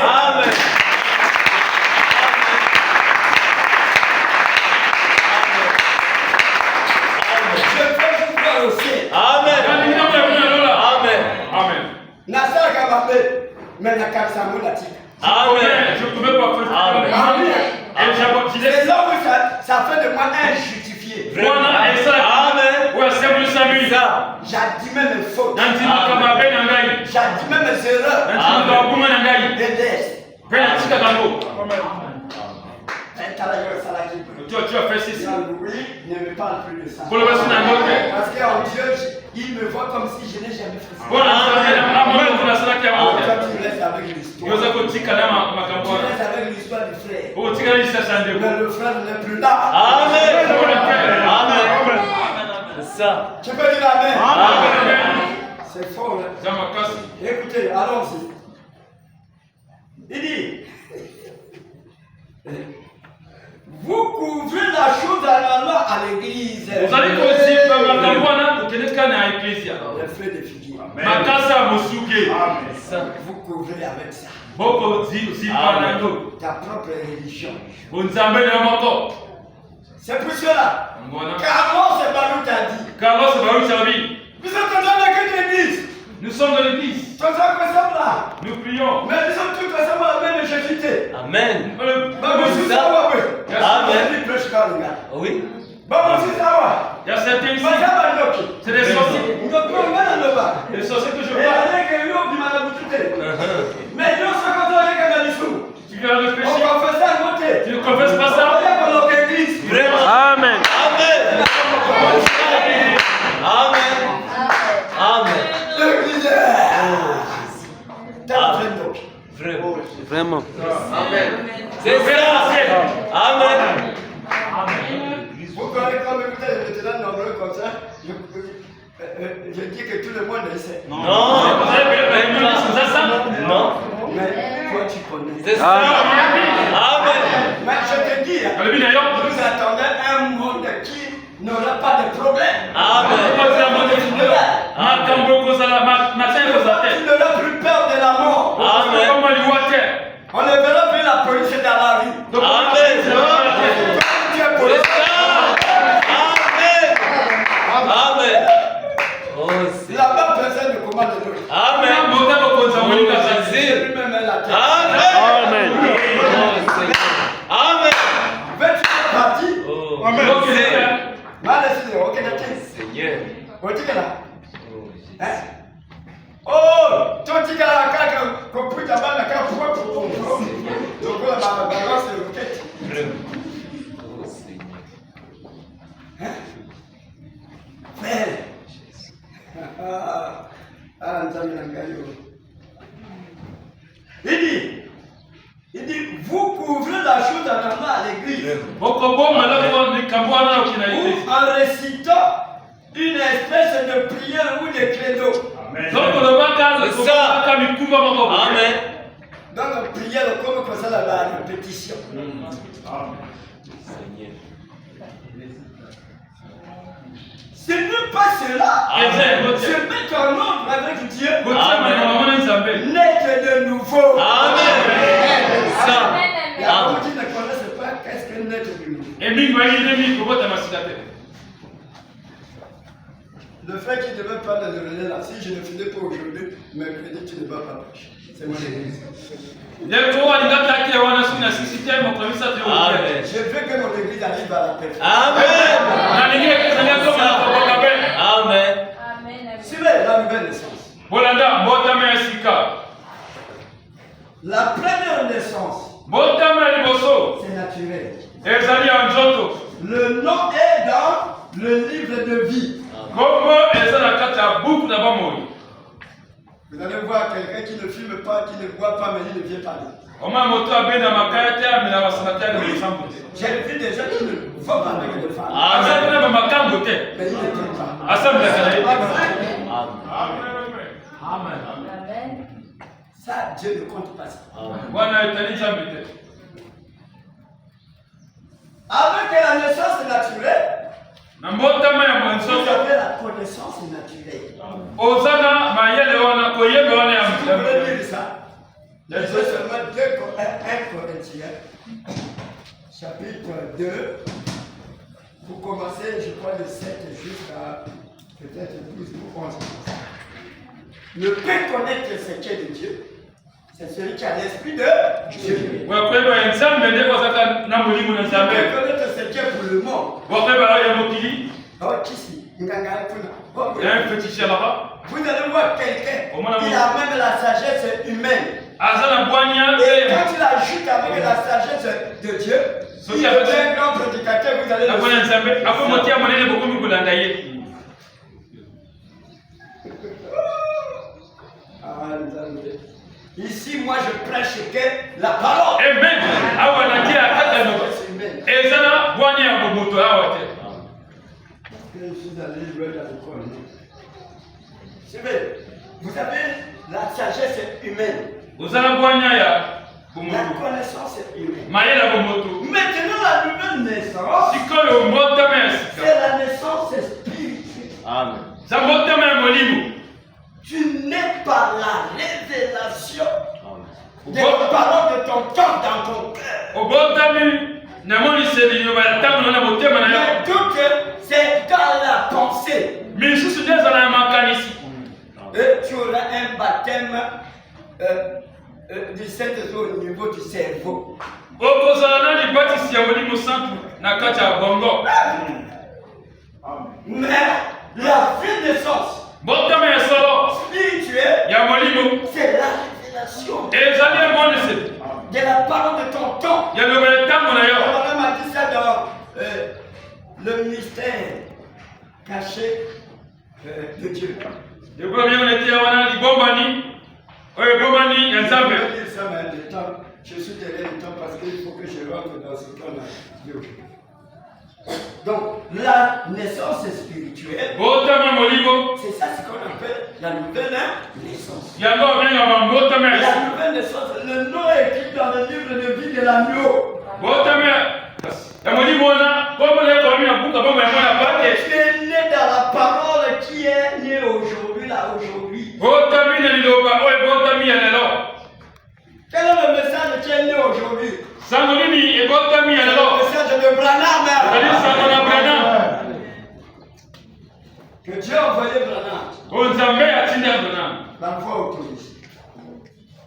Amen. Je peux vous voir aussi. Amen. Amen. Nassar Kababé, mais la Kapsamou la tique. Je ne pouvais pas faire. C'est là où ça fait de moi injustifié. Amen. J'admets mes fautes. J'admets mes erreurs. Et laisse. Tu as fait ceci. Oui, ne me parle plus de ça. Pour le reste, on a un autre. Parce qu'en Dieu, il me voit comme si je n'ai jamais fait ça. Bon, Toi, tu restes avec l'histoire. Tu restes avec l'histoire du frère. Mais le frère n'est plus là. Amen. Amen. C'est ça. Tu peux dire Amen. Amen. C'est fort, hein? Écoutez, allons-y. Il dit, vous couvrez la chose normalement à l'église. Vous allez aussi faire la campagne pour que les cannes à l'église. Les feux de figuier. Vous couvrez avec ça. Ta propre religion. C'est pour cela. Carlos Sebalou t'a dit. Vous êtes dans l'église. Nous sommes dans l'église. Tous ensemble là. Nous prions. Mais nous sommes tous ensemble à la même Jésus. Amen. Amen. Oui. Il y a certains ici. C'est des sorciers. Les sorciers que je vois. Tu viens de pécher. Tu ne confesses pas ça. Amen. Amen. Amen. Amen. Vraiment. Amen. C'est ça. Amen. Vous croyez quand même que les vétérans nombreux comme ça, je dis que tout le monde le sait. Non. Non. Mais toi tu connais. C'est ça. Amen. Mais je te dis, vous attendez un monde qui n'aura pas de problème. Amen. Tu n'auras plus peur de la mort. Amen. On ne verra plus la police dans la rue. Amen. Tu es police. Amen. Oh, c'est... La même personne ne commande l'autre. Amen. C'est lui-même la tête. Amen. Oh, Seigneur. Amen. Veux-tu partir? Amen. Ma Seigneur. Oh, toi tu as compris ta balle, la carte pour donc la balance de roquette. Oh Seigneur. Frère. Il dit, vous couvrez la chose en allant à l'église. Ou en récitant une espèce de prière ou de credo. C'est ça. Amen. Donc, prière comme ça, la répétition. Seigneur. Ce n'est pas cela. Se mettre en ordre avec Dieu. N'est que de nouveau. Amen. Ça. La petite ne connaissent pas qu'est-ce que naître de nouveau. Le frère qui devait pas de revenir là, si je ne finis pas aujourd'hui, mercredi, tu ne vas pas prêcher. C'est mon église. Amen. Je veux que mon église arrive à la perfection. Amen. Amen. Suivez la nouvelle naissance. La première naissance, c'est naturel. Le nom est dans le livre de vie. Vous allez voir quelqu'un qui ne fume pas, qui ne boit pas, mais il ne vient parler. J'ai vu des gens qui ne vont pas avec des femmes. Amen. Mais ils ne viennent pas. Amen. Ça, Dieu ne compte pas ça. Avec la naissance naturelle, vous avez la connaissance naturelle. Si vous voulez lire ça, lisez seulement 1 Corinthiens, chapitre 2, pour commencer, je crois, le 7 jusqu'à peut-être 12 ou 11. Le peut connaître le secret de Dieu, c'est celui qui a l'esprit de Dieu. Le peut connaître le secret pour le monde. Oh, qui c'est? Vous allez voir quelqu'un, il a même la sagesse humaine. Et quand il ajoute avec la sagesse de Dieu, il est un grand prédicateur, vous allez le Ici, moi, je prêche que la parole. Amen. Je suis allé jouer dans l'école. Vous avez la sagesse humaine. La connaissance humaine. Maintenant, la nouvelle naissance, c'est la naissance spirituelle. Amen. Tu n'es pas la révélation des paroles de ton cœur dans ton cœur. Mais tout c'est dans la pensée. Et tu auras un baptême du Saint-Esprit au niveau du cerveau. Mais la vraie naissance spirituelle, c'est la révélation de la parole de ton temps. Madame a dit ça dans le mystère caché de Dieu. Je suis derrière le temps parce qu'il faut que je rentre dans ce temps-là. Donc, la naissance spirituelle, c'est ça ce qu'on appelle la nouvelle naissance. La nouvelle naissance, le nom est écrit dans le livre de vie de l'agneau. Tu es né dans la parole qui est née aujourd'hui, là, aujourd'hui. Quel est le message qui est né aujourd'hui? Le message de Branham. Que Dieu a envoyé Branham. La foi autorise.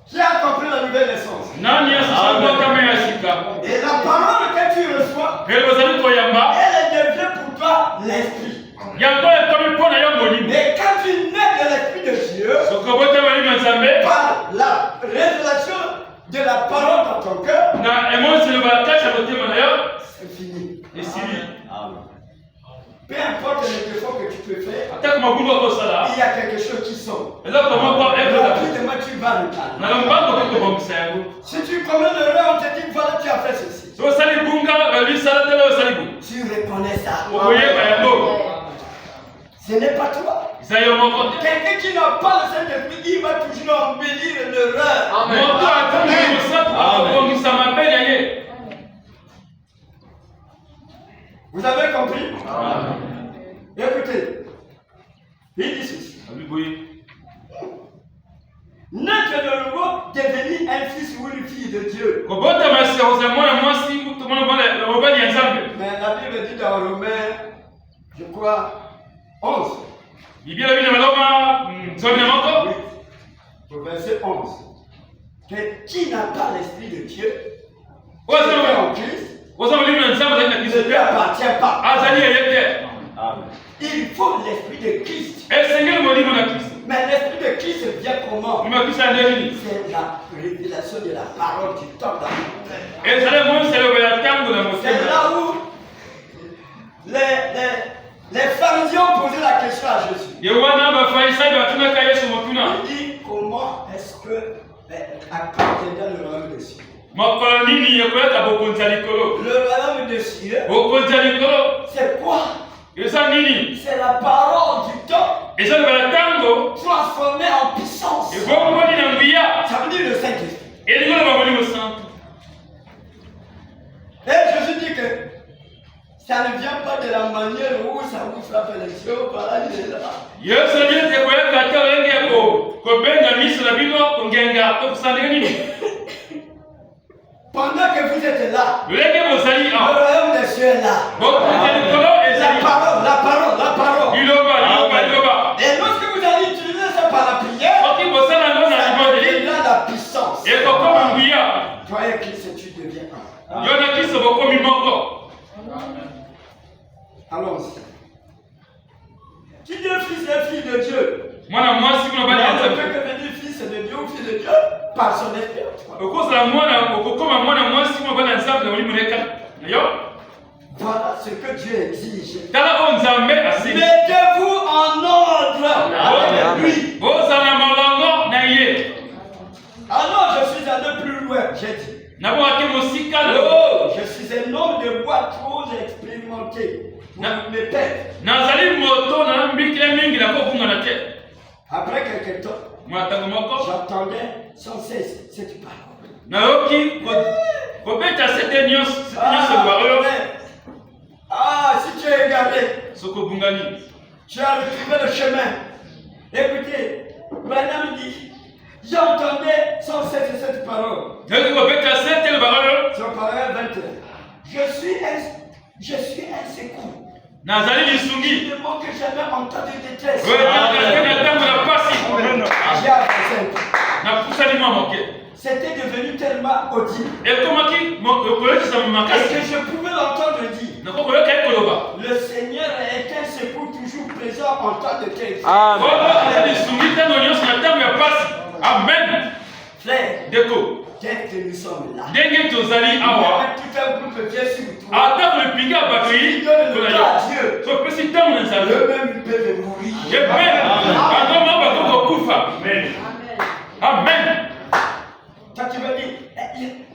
Qui a compris la nouvelle naissance? Et la parole que tu reçois, elle devient pour toi l'esprit. Et quand tu nais de l'Esprit de Dieu, par la révélation de la parole dans ton cœur, c'est fini. Peu importe les efforts que tu peux faire, il y a quelque chose qui sort. Rapidement, tu vas le calmer. Si tu commets l'erreur, on te dit voilà, tu as fait ceci. Tu reconnais ça. Ce n'est pas toi. Quelqu'un qui n'a pas le Saint-Esprit, il va toujours embellir l'erreur. Vous avez compris? Écoutez, il dit ceci. Naître de nouveau, devenir un fils ou une fille de Dieu. Mais la Bible dit dans Romains, je crois, 11. Au verset 11. Que qui n'a pas l'Esprit de Dieu, qui est en Christ, ne lui appartient pas. Il faut l'Esprit de Christ. Mais l'Esprit de Christ vient comment? C'est la révélation de la parole du temps dans le cœur. C'est là où les pharisiens ont posé la question à Jésus. Il dit comment est-ce que à quand viendra le royaume des cieux? Le royaume des cieux, c'est quoi? C'est la parole du temps transformée en puissance. Ça veut dire le Saint-Esprit. Et Jésus dit que ça ne vient pas de la manière où ça vous frappe les yeux. Voilà, il est là. Pendant que vous êtes là, le royaume des cieux est là. La parole. Et lorsque vous allez utiliser ça par la prière, ça devient la puissance. Toi et Christ, tu deviens un. Allons-y. Qui dit fils et fille de Dieu? On ne peut que devenir fils de Dieu ou fille de Dieu par son esprit. Voilà ce que Dieu exige. Mettez-vous en ordre avec lui. Alors je suis allé plus loin, j'ai dit. Oh, je suis un homme de bois trop expérimenté pour me perdre. Après quelque temps, j'entendais sans cesse cette parole. Si tu es égaré, tu as retrouvé le chemin. Écoutez, Branham dit, j'entendais sans cesse cette parole. Sur parole 21. Je suis un secours. Je ne manque jamais en temps de détresse. C'était devenu tellement audible. Est-ce que je pouvais l'entendre dire? Le Seigneur est un secours toujours présent en temps de crise. Amen. Frère, dès que nous sommes là, tout un groupe vient sur toi. Il donne le temps à Dieu. Eux-mêmes peuvent mourir. Amen. Toi, tu vas dire,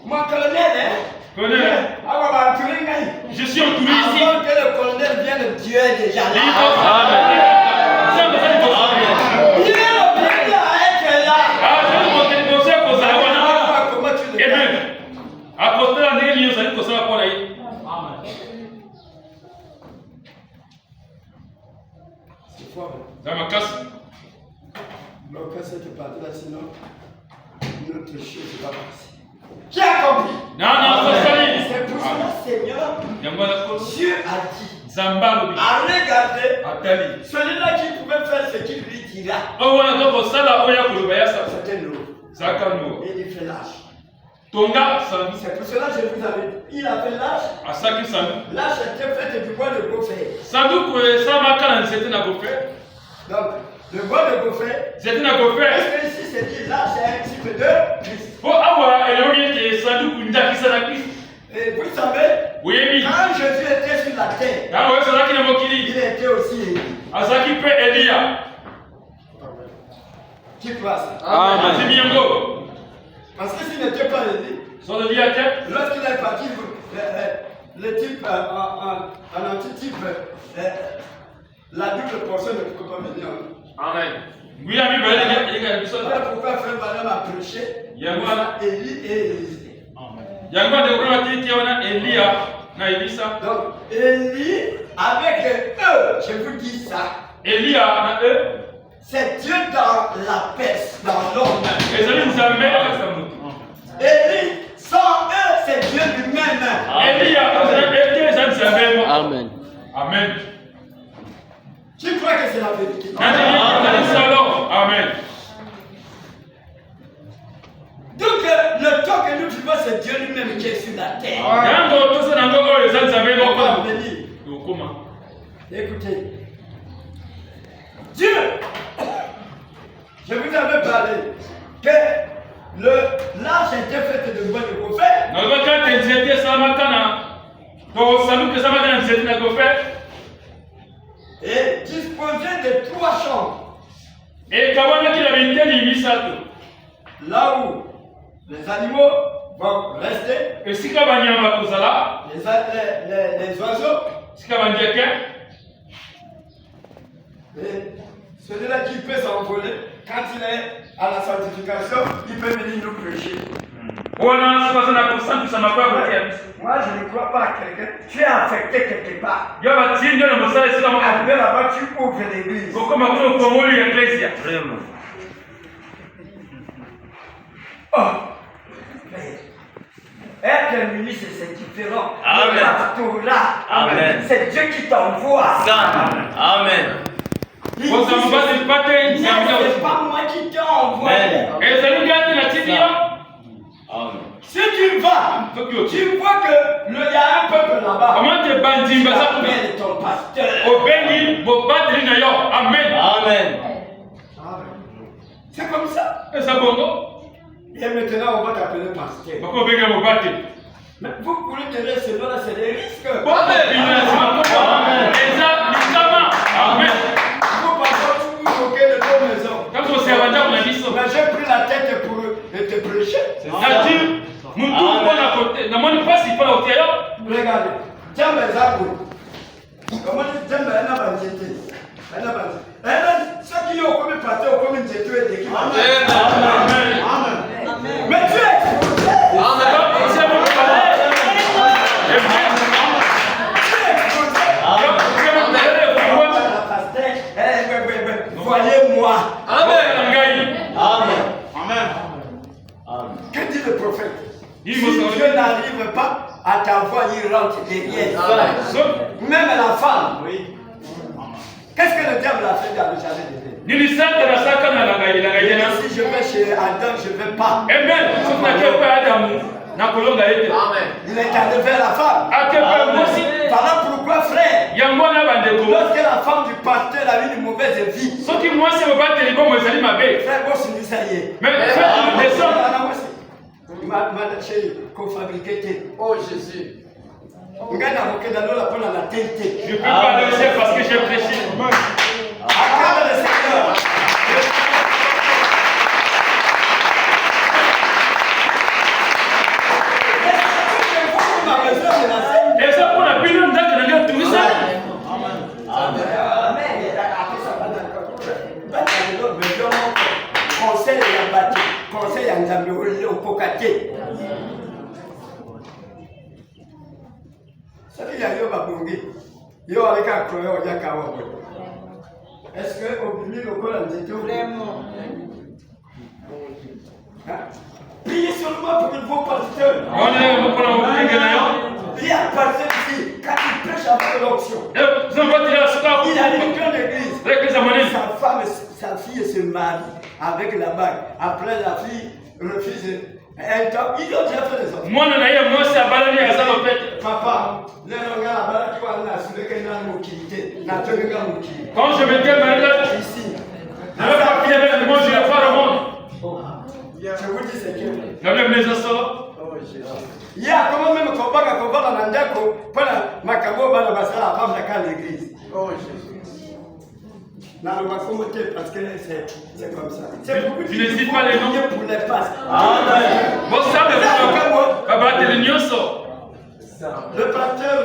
mon colonel, je suis entouré ici. Avant que le colonel vienne, Dieu est déjà là. Il est obligé à être là. Comment tu le fais? C'est fort. Donc, cette partie-là, sinon, notre chose va passer. Qui a compris? C'est pour cela, Seigneur, Dieu a dit à regarder celui-là qui pouvait faire ce qu'il lui dira. C'était nous. Et il fait lâche. Tonga sandu. C'est pour cela que je vous avais dit. Il a fait l'âge. Asaki sandu. L'âge était fait du bois de gopher. Sandu kwe sama kana c'était na gopher. Donc, le bois de gopher. C'était na gopher. Est-ce que ici c'est dit l'âge est un type de Christ? Po awa elongi ke sandu kunda kisa na Christ. Et vous savez, Oui. quand Jésus était sur la terre, Na wewe sanaki na mokili. il était aussi Élie. Asaki pe Elia. Qui croit ça? Amen. Zimiyango. Parce que s'il n'était pas Élie, Son de dia te. lorsqu'il est parti, le type, en antitype, la double portion ne peut pas venir. Amen. William Ibele il a Voilà pourquoi Frère Madame a prêché Élie et Élisée. Yango de kwa titi wana Elia na Elisa. Donc, Élie avec eux, je vous dis ça, Elia na eux. c'est Dieu dans la paix, dans l'homme. Ezali nzambe akasamuti. Élie, sans eux, c'est Dieu lui-même. Elia azali ete ezali nzambe. Amen. Amen. Tu crois que c'est la vérité? Amen. Donc, le temps que nous vivons, c'est Dieu lui-même qui est sur la terre. Yango tosa nango oyo ezali nzambe On va moko. venir. Dokoma. Écoutez, Dieu, je vous avais parlé que l'âge était fait de bois de gopher. Nalikuwa kati nzete sama kana. To saluke sama kana nzete na gopher. Et disposait de 3 chambres. Et kawana kila biteni misato. Là où les animaux vont rester, Esika banyama kozala. les oiseaux, Esika bandieke. et celui-là qui peut s'envoler, quand il est à la sanctification, il peut venir nous prêcher. Wana sasa na kusantu sama kwa kwa. Moi, je ne crois pas à quelqu'un. Tu es affecté quelque part. Yaba tinjo na mosala esika moko. Arrivé là-bas, tu ouvres l'église. Kokoma kuno komoli ya ecclesia. Vraiment. Oh, mais être ministre, c'est différent. Amen. Le pastorat, Amen. c'est Dieu qui t'envoie. Amen. Il Kwa dit, sababu pate non, nzambe. c'est pas moi qui t'ai envoyé. Amen. Ezali kati na tibia. Amen. Si tu vas, tu vois que il y a un peuple là-bas. Comment te bandimba Tu ça? appelles ton pasteur. Obengi bobadri na yo. Amen. Amen. C'est comme ça. Esa bongo. Et maintenant, on va t'appeler pasteur. Bako benga bobate. Mais vous voulez tenir ce nom-là, c'est des risques. Amen. Eza lisama. Amen. Vous parfois, vous vous moquez de nos maisons. Quand on s'est rendu à la mission. Mais j'ai pris la tête pour te prêcher. C'est-à-dire, nous tout à côté. N'a pas pas si pas au théâtre. Regardez, tiens mes arbres. Comment tu tiens mes arbres? Ceux qui ont commis pasteur ont commis une jeté et des Amen. Mais tu es exposé. Voyez-moi. Que dit le prophète? Si Dieu n'arrive pas à t'envoyer, il rentre derrière. Même la femme. Qu'est-ce que le diable a fait dans le jardin d'Éden? Si je vais chez Adam, je ne vais pas. Amen. Il est allé vers la femme. Voilà pourquoi, frère, lorsque la femme du pasteur a eu une mauvaise vie, frère, boss, ça y est. Madame chérie, qu'on fabriquait. Oh Jésus. Regarde la télé. Je peux pas le dire parce que j'ai prêché. Acclame le Seigneur. Et ça pour la bilan de tout ça. Conseil à bâti, conseil à Nzambe au Pokaté. Ça veut dire que Babongi, yo avec un croyant au Yakawa. Est-ce que au public au Coran c'est tout vraiment? Priez seulement pour que vos pasteurs. On est au Coran. Il y a un pasteur ici, quand il prêche avec l'onction. Il a une grande église. Sa femme, sa fille se marie avec la bague. Après, la fille refuse Ils ont déjà fait des enfants. Moi, non, moi, c'est à Balani à Salopette. Papa, quand je m'étais marié, ici, je n'avais pas pris avec moi, je n'ai pas le monde. je vous dis c'est que. La même les assos. Il y a comment même qu'on va dans l'andako pour la macabo dans la basala avant de l'église. Oh Jésus. Parce que c'est comme ça. Tu ne cites pas les noms pour les passes. Bon, ça, le pasteur,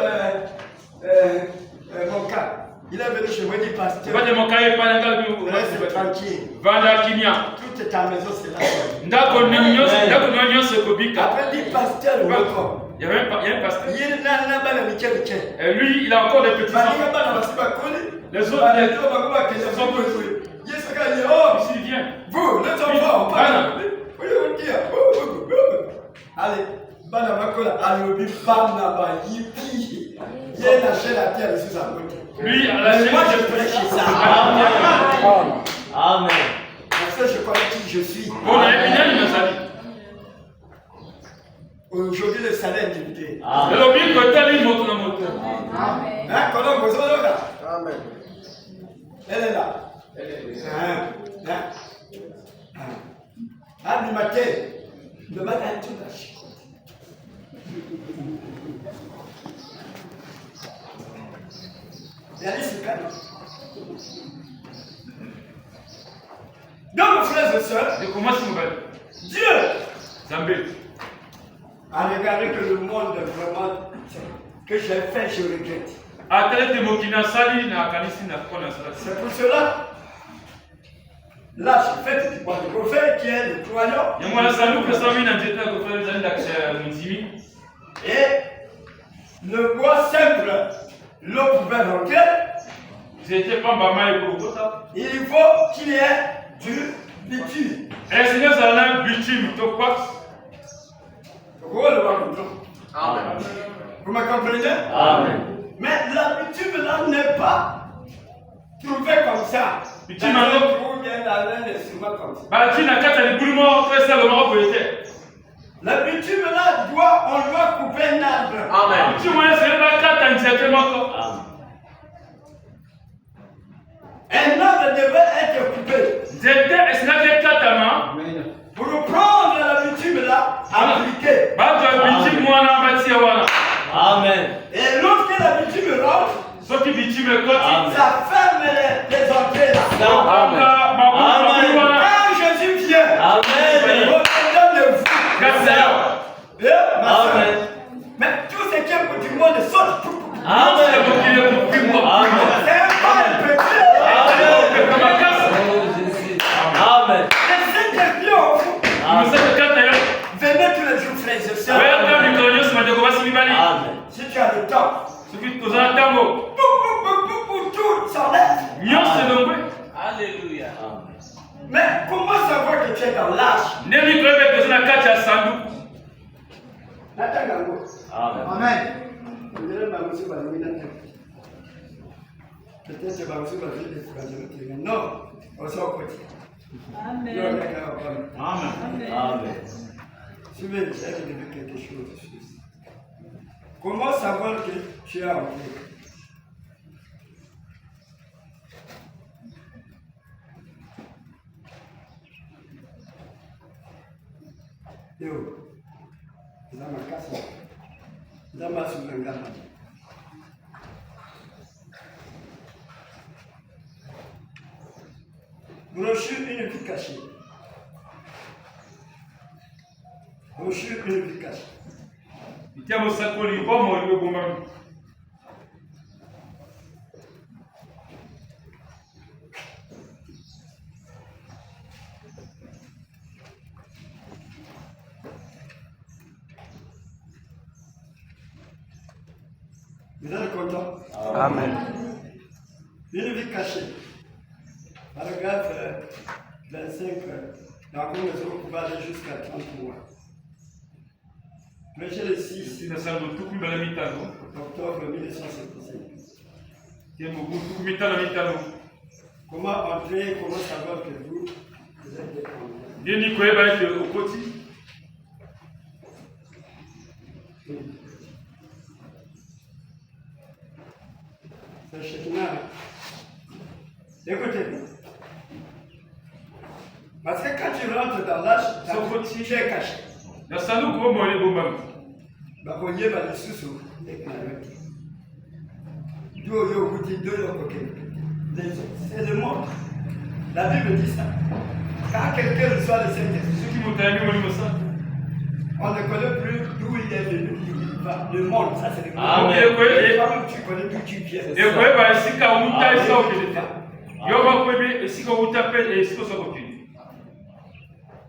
mon cas, il est venu chez moi, il dit pasteur. Reste tranquille. Tout est à la maison, c'est là. Après, il dit pasteur, il y a un pasteur. Il Lui, il a encore des petits enfants. Les autres, il vient. Vous, les enfants, allez, lui, à la chaîne, moi je prêche ça. Amen. Parce que je connais qui je suis. Aujourd'hui, le salaire est limité. Amen. Amen. Elle est là. Du matin, le matin, tout la chicote. Il y a des secrets. Donc, mes frères et sœurs, Dieu a regardé que le monde vraiment que j'ai fait, je regrette. C'est pour cela, là, je fais du prophète qui est le croyant. Et le bois simple, l'eau pouvait rentrer. Il faut qu'il y ait du bitume. Vous me comprenez? Amen. Mais la bitume là n'est pas trouvée comme ça. Ou bien dans un instrument comme ça. La bitume là, on doit couper un arbre. Amen. Un arbre devait être coupé. Pour prendre la bitume là, appliquer. Amen. Et lorsque la bitume rentre, ça ferme les entrées là. Amen. Quand Jésus vient, Amen. on donne le vous. Amen. Mais tout ce qui est pour du monde saute. Amen. C'est un pas un petit. Amen. Les cinq pions, venez tous les jours, frères et sœurs. Amen. Si tu as le temps, tout s'enlève. Alléluia. Mais comment savoir que tu es dans l'âge? Amen. Peut-être non, on s'en côté. Amen. Amen. Si vous avez quelque chose, comment savoir que tu es en paix? Yo, dans ma casse, dans ma souveraine. Brochure une vie cachée. Brochure une vie cachée. Vous êtes content? Amen. Une vie cachée. Paragraphe 25, dans le réseau qui va aller jusqu'à 30 mois. Prêché le 6 octobre 1955. Comment entrer, comment savoir que vous êtes dépendant? C'est Shekinah. Écoutez-moi. Parce que quand tu rentres dans l'âge, tu es caché. Le salut, comment on est bon, maman? Bakonye va les sous-sous. C'est le monde. La Bible dit ça. Quand quelqu'un reçoit le Saint-Esprit, on ne connaît plus d'où il est venu. Le monde, ça c'est le monde. Amen. Et toi-même, tu connais d'où tu viens.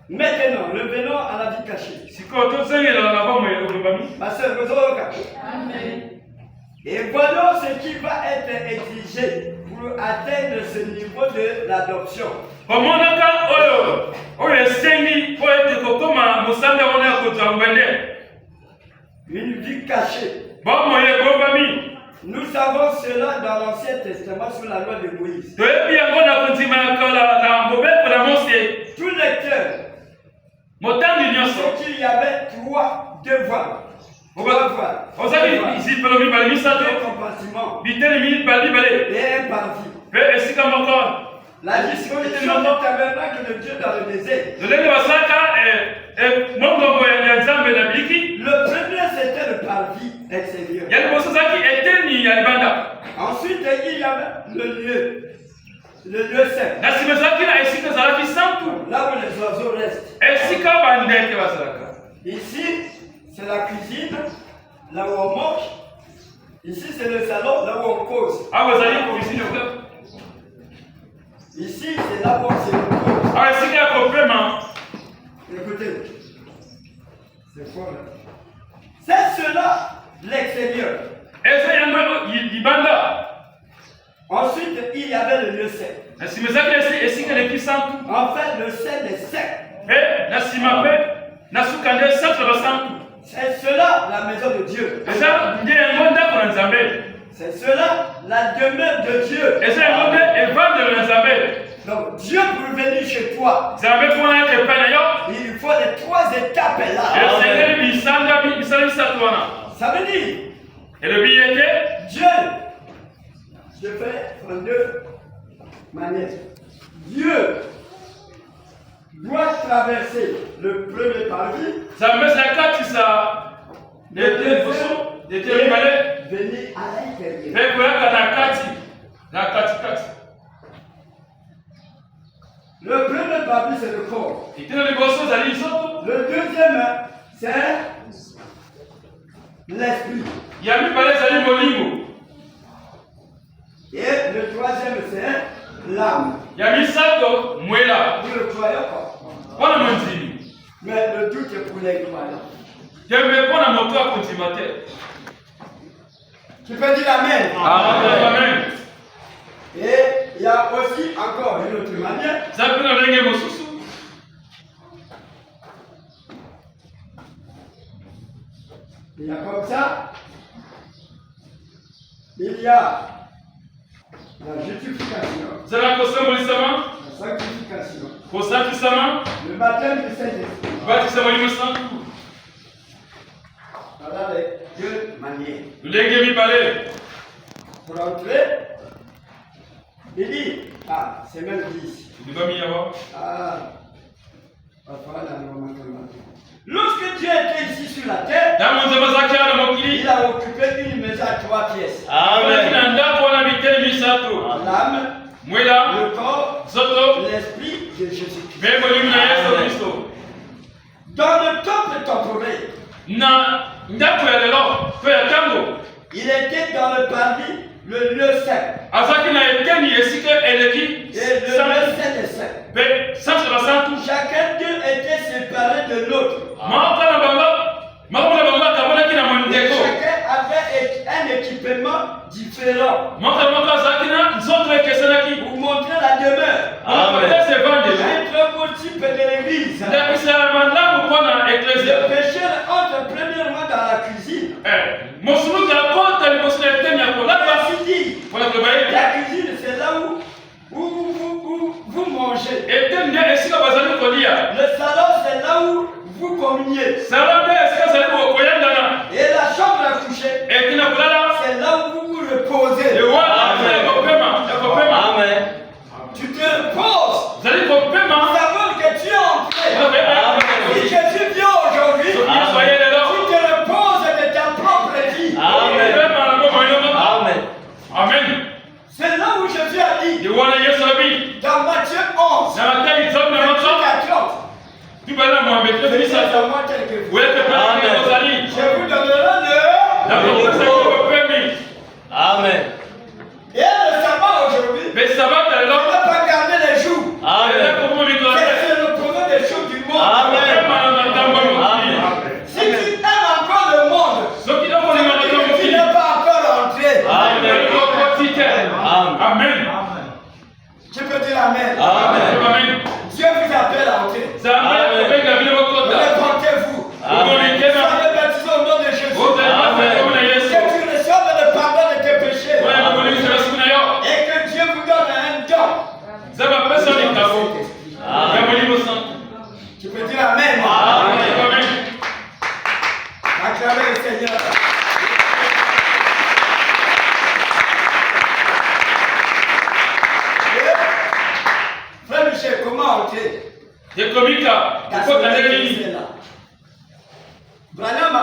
Maintenant, revenons à la vie cachée. Ma soeur, Amen. Et voilà ce qui va être exigé pour atteindre ce niveau de l'adoption. Une vie cachée. Nous savons cela dans l'Ancien Testament sous la loi de Moïse. Tout lecteur, c'est qu'il y avait trois devoirs. Deux compartiments et un parvis. La disposition du tabernacle de Dieu dans le désert. Le premier c'était le parvis extérieur. Ensuite il y avait le lieu saint. Là où les oiseaux restent. Ici c'est la cuisine, là où on mange. Ici c'est le salon, là où on cause. Ici c'est là où on se repose. Écoutez, c'est fort là. C'est cela l'extérieur. Ensuite il y avait le lieu saint. En fait le saint des saints. C'est cela la maison de Dieu. C'est cela la demeure de Dieu. Donc Dieu pour venir chez toi, il faut les trois étapes là. Ça veut dire Dieu, je fais en deux manières. Dieu doit traverser le premier parvis. Venir à l'intérieur. Le premier parvis c'est le corps. Le deuxième c'est l'esprit. Et le troisième c'est l'âme. Vous le croyez pas? Mais le doute est pour les croyants. Tu peux dire Amen. Amen. Et il y a aussi encore une autre manière. Il y a comme ça. Il y a la justification. La sanctification. Le baptême du Saint-Esprit. Voilà les deux manières. Pour entrer, il dit, c'est même dit ici. Lorsque Dieu était ici sur la terre, il a occupé une maison à 3 pièces. L'âme, le corps, l'esprit de Jésus-Christ. Dans le temple temporel, il était dans le parvis, le lieu saint. Et le lieu saint des saints. Chacun d'eux était séparé de l'autre. Chacun avait un équipement différent. Pour montrer la demeure. Être au type de l'église. Le pécheur entre premièrement dans la cuisine. La cuisine, c'est là où vous mangez. Le salon, c'est là où vous communiez. Et la C'est là où vous vous reposez. Amen. Tu te reposes. Zali kopema. Savoir que tu es entré. Amen. Si Jésus vient aujourd'hui, tu te reposes de ta propre vie. Amen. Amen. Amen. C'est là où Jésus a dit, Iwana Yesu abi. dans Matthieu 11, Na Mathayo 10 na verset Mathayo. 40, Tu vas Mohamed le venez fils à moi quelques fois. Wewe papa Zali. Je vous donnerai Na kopesa kopemi. Amen. et le sabbat aujourd'hui. Mais ça va On ne là. va pas garder les jours. Amen. C'est le pronom des choses du monde. Amen. Si tu aimes encore le monde, tu n'es pas encore entré. Amen. Tu peux dire Amen. Amen. Dieu vous appelle à entrer. Répentez-vous. Soyez baptisés au nom de Jésus. Que tu reçoives le pardon de tes péchés. Et que Dieu vous donne un don. Tu peux dire Amen. Acclamez le Seigneur. Frère Michel, comment entrer? Branham,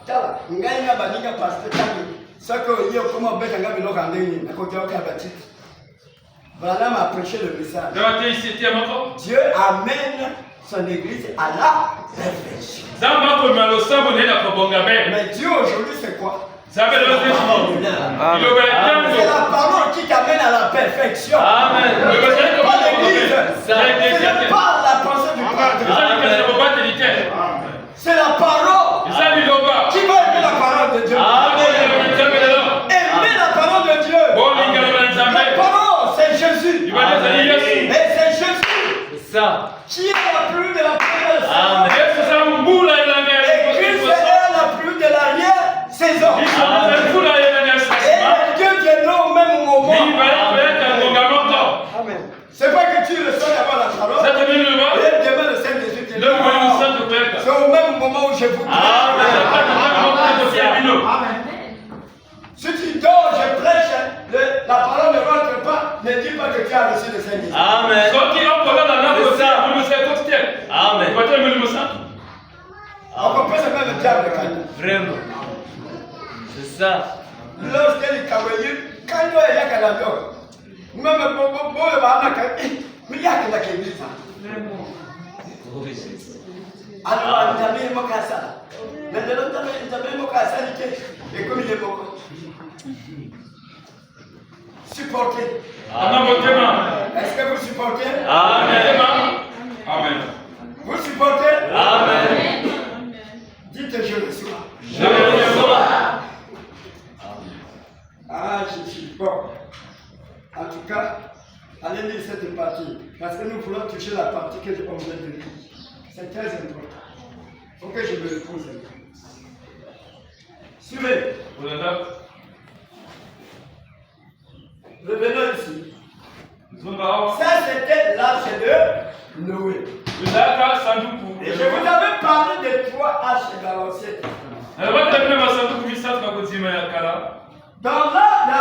tala, ngai nga baninga pastor tani. Sako yo comment beta nga biloko ndeni, na côté au baptiste. Branham a prêché le message. Dieu amène son église à la perfection. Mais Dieu aujourd'hui c'est quoi? C'est la parole qui t'amène à la perfection. Amen. Pas l'église. C'est pas la pensée du pasteur. C'est la parole qui va aimer la parole de Dieu. Aimer la parole de Dieu. La parole, c'est Jésus. Et c'est Jésus qui est la pluie de la première saison. Et Christ est la pluie de l'arrière-saison. Et Dieu viendra au même moment. C'est pas que tu reçois d'abord la parole. Et demain le Saint-Jésus viendra. C'est au même moment où je vous prie. Si tu dors, je prêche, la parole ne rentre pas, ne dis pas que tu as reçu le Saint-Esprit. Amen. On comprend ce même le diable quand même. Vraiment. C'est ça. Lorsque les cavaliers, quand il y a qu'à la dor, même le banana, mais il y a que la église. Alors, il y a un mocassin. Mais de l'autre, il y a un mocassin et comme il est beaucoup. Supportez. Est-ce que vous supportez? Amen. Vous supportez? Amen. Dites je reçois. Je reçois. Ah, je suis bon. En tout cas, allez lire cette partie. Parce que nous voulons toucher la partie que je vous ai donnée. C'est très important. Il faut que je me repose. Suivez. Revenons ici. Ça, c'était l'arche de Noé. Et je vous avais parlé de 3 arches dans l'ancienne. Dans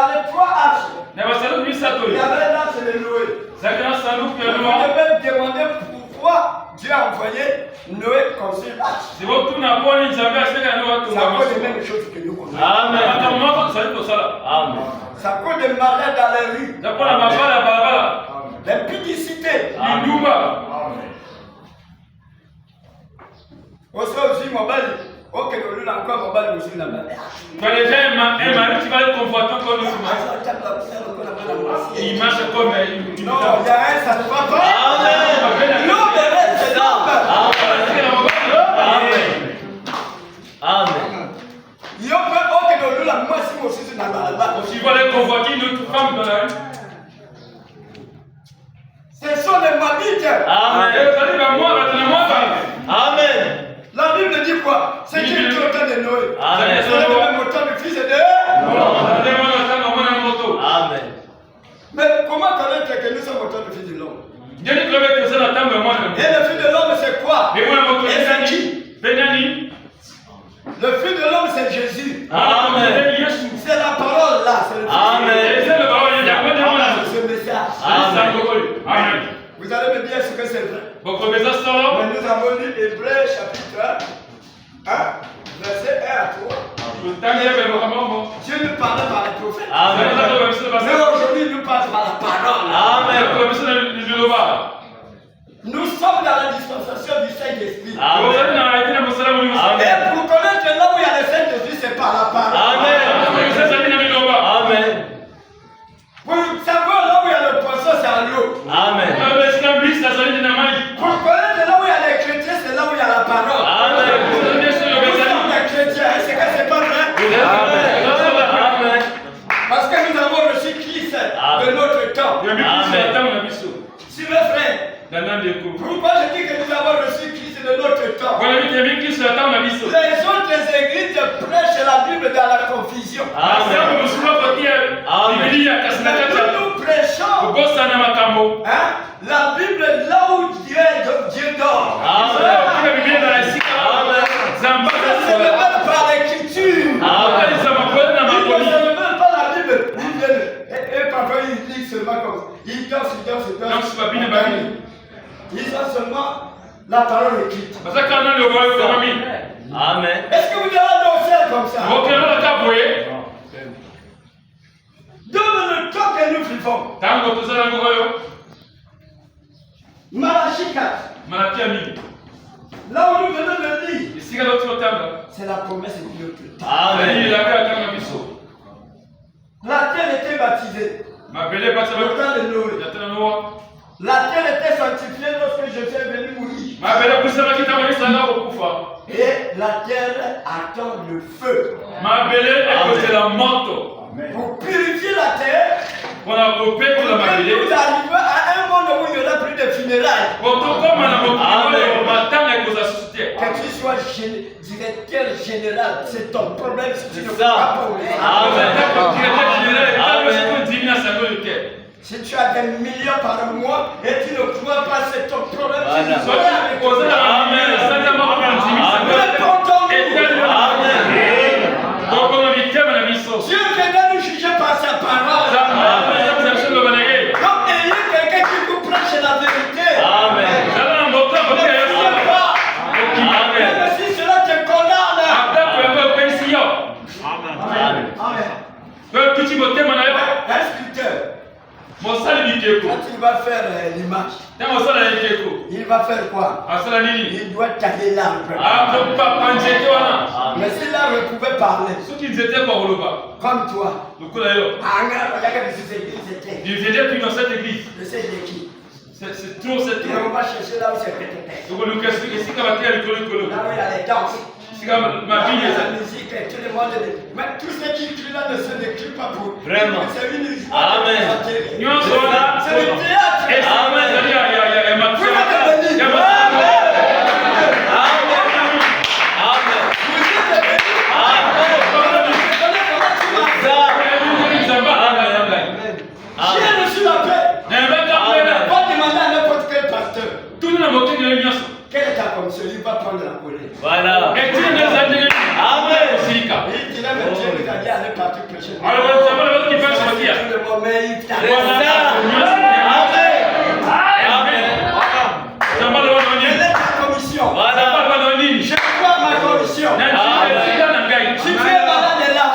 les 3 arches, il y avait l'arche de Noé. Je vous avais demandé pourquoi Dieu a envoyé Noé construire l'arche. C'est à cause des mêmes choses que nous connaissons. Amen. Amen. C'est à cause des mariages dans les rues. Des publicités. Aussi, mon bal. Ok, nous avons encore mon bal aussi là-bas. Tu as déjà un mari qui va être confortant comme nous. Il marche comme non, il y a un, ça ne va pas. Amen. L'homme reste l'homme. Amen. Amen. Il y a ok, nous la moi si aussi c'est dans la bas. Tu vas les convoquer notre femme dans la rue. Ce sont les Mabites. Amen. Amen. La Bible dit quoi? C'est Dieu qui est au temps de Noé. Amen. C'est le même autant du fils de Amen. Mais comment connaître que nous sommes au temps du fils de l'homme? Et le fils de l'homme c'est quoi? Et c'est qui? Le fils de l'homme c'est Jésus. Amen. C'est la parole là. C'est le Amen. ce message. Amen. Vous allez me dire ce que c'est vrai. Bon, Mais nous avons lu Hébreux chapitre 1, verset 1 à 3. Dieu nous parlait par les prophètes. Amen. Mais aujourd'hui, il nous parle par la parole. Amen. Nous sommes dans la dispensation du Saint-Esprit. Amen. Et pour connaître là où il y a le Saint-Esprit, c'est par la parole. Amen. Pour savoir là où il y a le poisson, c'est à l'eau. Amen. Pour connaître là où il y a les chrétiens, c'est là où il y a la parole. Amen. Nous sommes des chrétiens, c'est que c'est pas vrai. Amen. Parce que nous avons reçu Christ de notre temps. Si mes frères, pourquoi je dis que nous avons reçu Christ de notre temps? Les autres églises prêchent la Bible dans la confusion. Nous prêchons la Bible là où Dieu dort. Ils ne se révèlent par l'écriture. Ils ne se révèlent pas la Bible. Et parfois ils lisent seulement comme ça. Ils dansent. Ils ont seulement la parole écrite. Amen. Est-ce que vous allez danser comme ça? Dans le temps que nous vivons, Malachie 4, là où nous venons de lire, c'est la promesse de notre temps. Amen. La terre était baptisée au temps de Noé. La terre était sanctifiée lorsque Jésus est venu mourir. Et la terre attend le feu pour purifier la terre. Pour que nous arrivions à un monde où il n'y aura plus de funérailles. Que tu sois directeur général, c'est ton problème si tu ne peux pas pour lui. Si tu as des millions par mois et tu ne crois pas, c'est ton problème. Dieu viendra nous juger par sa parole. Donc, ayez quelqu'un qui vous prêche la vérité. Même si cela te condamne. Un sculpteur, quand il va faire l'image, il va faire quoi? Il doit tailler l'arbre. Mais si l'arbre pouvait parler, comme toi, regarde ces églises, je sais de qui. C'est trop, c'est Et on trop. va chercher là où c'est pété. Donc, le casque, ici, quand on est Là où il y a les danses. ici, quand ma fille est La musique, tout le monde. Mais tous ceux qui crient là ne se décrivent pas pour. Vraiment. C'est une joie. Amen. Nous sommes là. C'est le théâtre. Et Amen. il y a ma Vous êtes bénis. il y a ma Vous êtes bénis. Je connais comment tu m'as. J'ai reçu la paix. Va demander à n'importe quel pasteur. Quelle est ta commission? Il va prendre la colère. Voilà. Il dirait, mais Dieu nous a dit aller partout prêcher. Tout le monde, mais il t'a Quelle est ta commission? Je crois à ma commission. Si tu es malade là,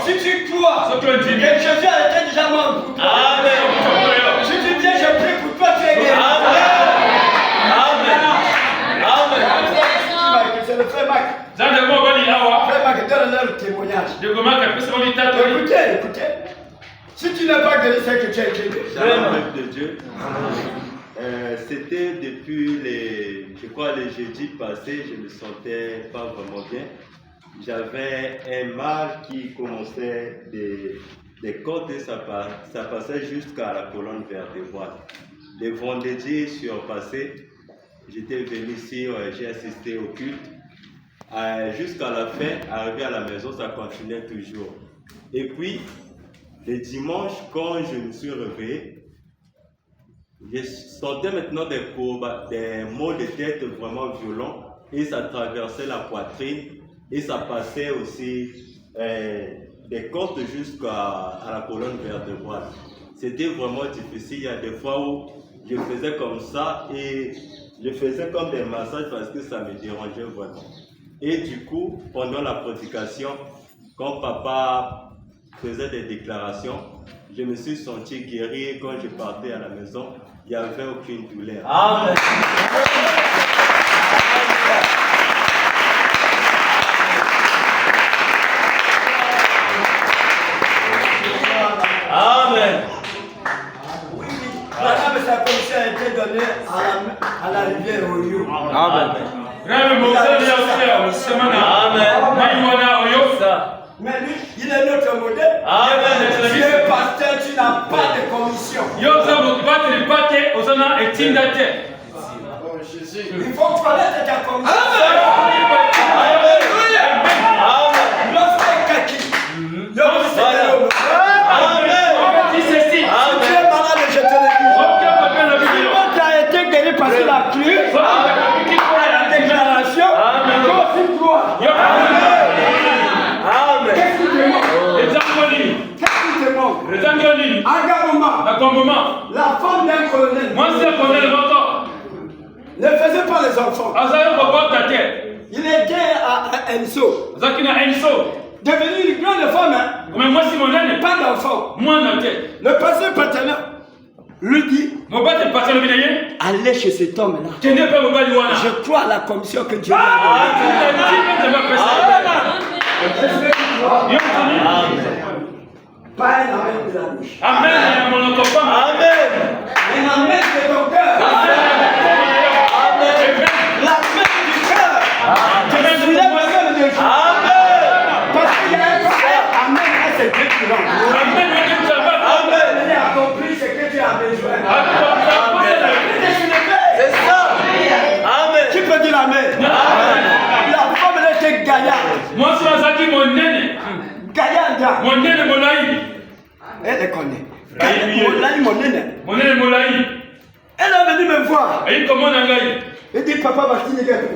si tu crois que Jésus a été déjà mort pour toi, si tu viens, je prie pour toi, tu es guéri. C'est le frère Mac. Frère Mac, donne-leur le témoignage. Écoutez. Si tu n'as pas guéri, c'est que tu es guéri. Peuple de Dieu. C'était depuis je crois les jeudis passés, je me sentais pas vraiment bien. J'avais un mal qui commençait des côtes et ça passait jusqu'à la colonne vertébrale. Le vendredi surpassé, j'étais venu ici, j'ai assisté au culte. Jusqu'à la fin, arrivé à la maison, ça continuait toujours. Et puis, le dimanche, quand je me suis réveillé, je sentais maintenant des maux de tête vraiment violents et ça traversait la poitrine et ça passait aussi des côtes jusqu'à la colonne vertébrale. C'était vraiment difficile. Il y a des fois où je faisais comme ça et je faisais comme des massages parce que ça me dérangeait vraiment. Et du coup, pendant la prédication, quand papa faisait des déclarations, je me suis senti guéri et quand je partais à la maison, il n'y avait aucune douleur. Amen. Amen. Oui, madame, sa commission a été donnée à la rivière Oyo. Amen. Mais lui, il est notre modèle. Amen. Tu es pasteur, tu n'as pas de commission. Il faut que tu aies ta commission. Parce que la pluie, à la déclaration, aussi toi. Amen. Qu'est-ce qui te manque? Qu'est-ce qui te manque? Engagement. La femme d'un colonel ne faisait pas les enfants. Il est gay à Enso. Devenu une grande femme, pas d'enfant. Le pasteur partenaire lui dit, allez chez cet homme-là. Je crois à la commission que Dieu m'a donnée. Pas un amen de la bouche. Amen. Un amen de ton cœur. Amen. La main du cœur. Je suis là besoin de Dieu. Parce qu'il y a un amen à cette écrivain. Amen. Il a compris ce que tu as besoin. C'est ça. Amen. Tu peux dire amen. La femme elle était gaillarde. Gaillarde. Elle les connaît. Elle est venue me voir. Elle dit papa va signer quelque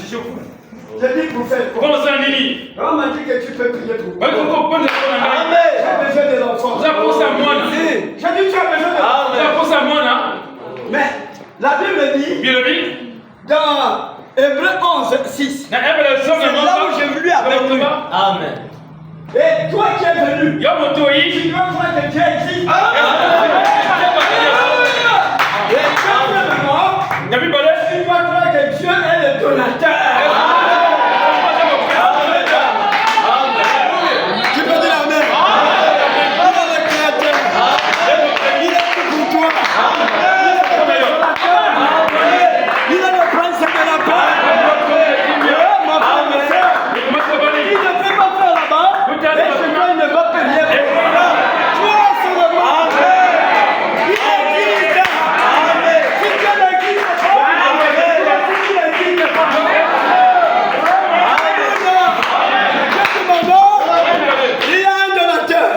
chose. Je dis pour faire quoi? On m'a dit que tu peux prier pour moi. Amen. J'ai besoin de l'enfant. J'ai dit tu as besoin de l'enfant. Mais la Bible dit dans Hébreux 11, 6. C'est là où j'ai voulu avec lui. Amen. Et toi qui es venu, tu dois croire que Dieu existe. Et tu dois croire que Dieu est le donateur. Tu peux dire amen. Alors le Créateur, il est tout pour toi. Il est le prince de la paix. Il ne peut pas faire là-bas. Et chez toi, il ne va pas rien faire. Toi seulement. Il existe. Si Dieu n'existe pas, il n'existe pas. Alléluia. Je te demande, il y a un donateur.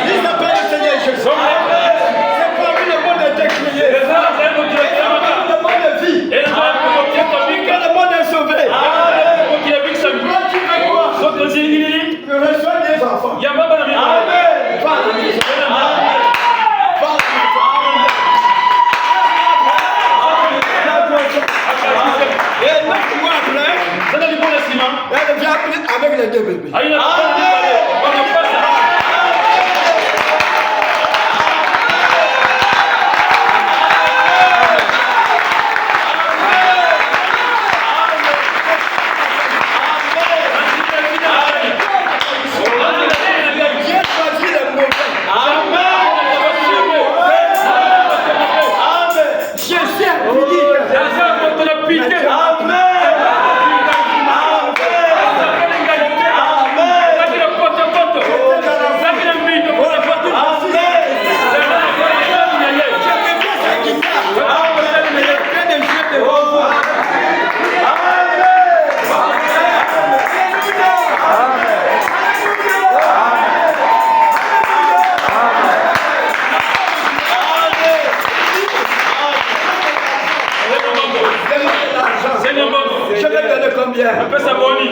Il s'appelle le Seigneur Jésus. C'est parmi le monde de crié. Le monde de vie. Le monde est sauvé. Je reçois des enfants. Amen. Va à la maison. Et 9 mois après, elle vient avec les deux bébés.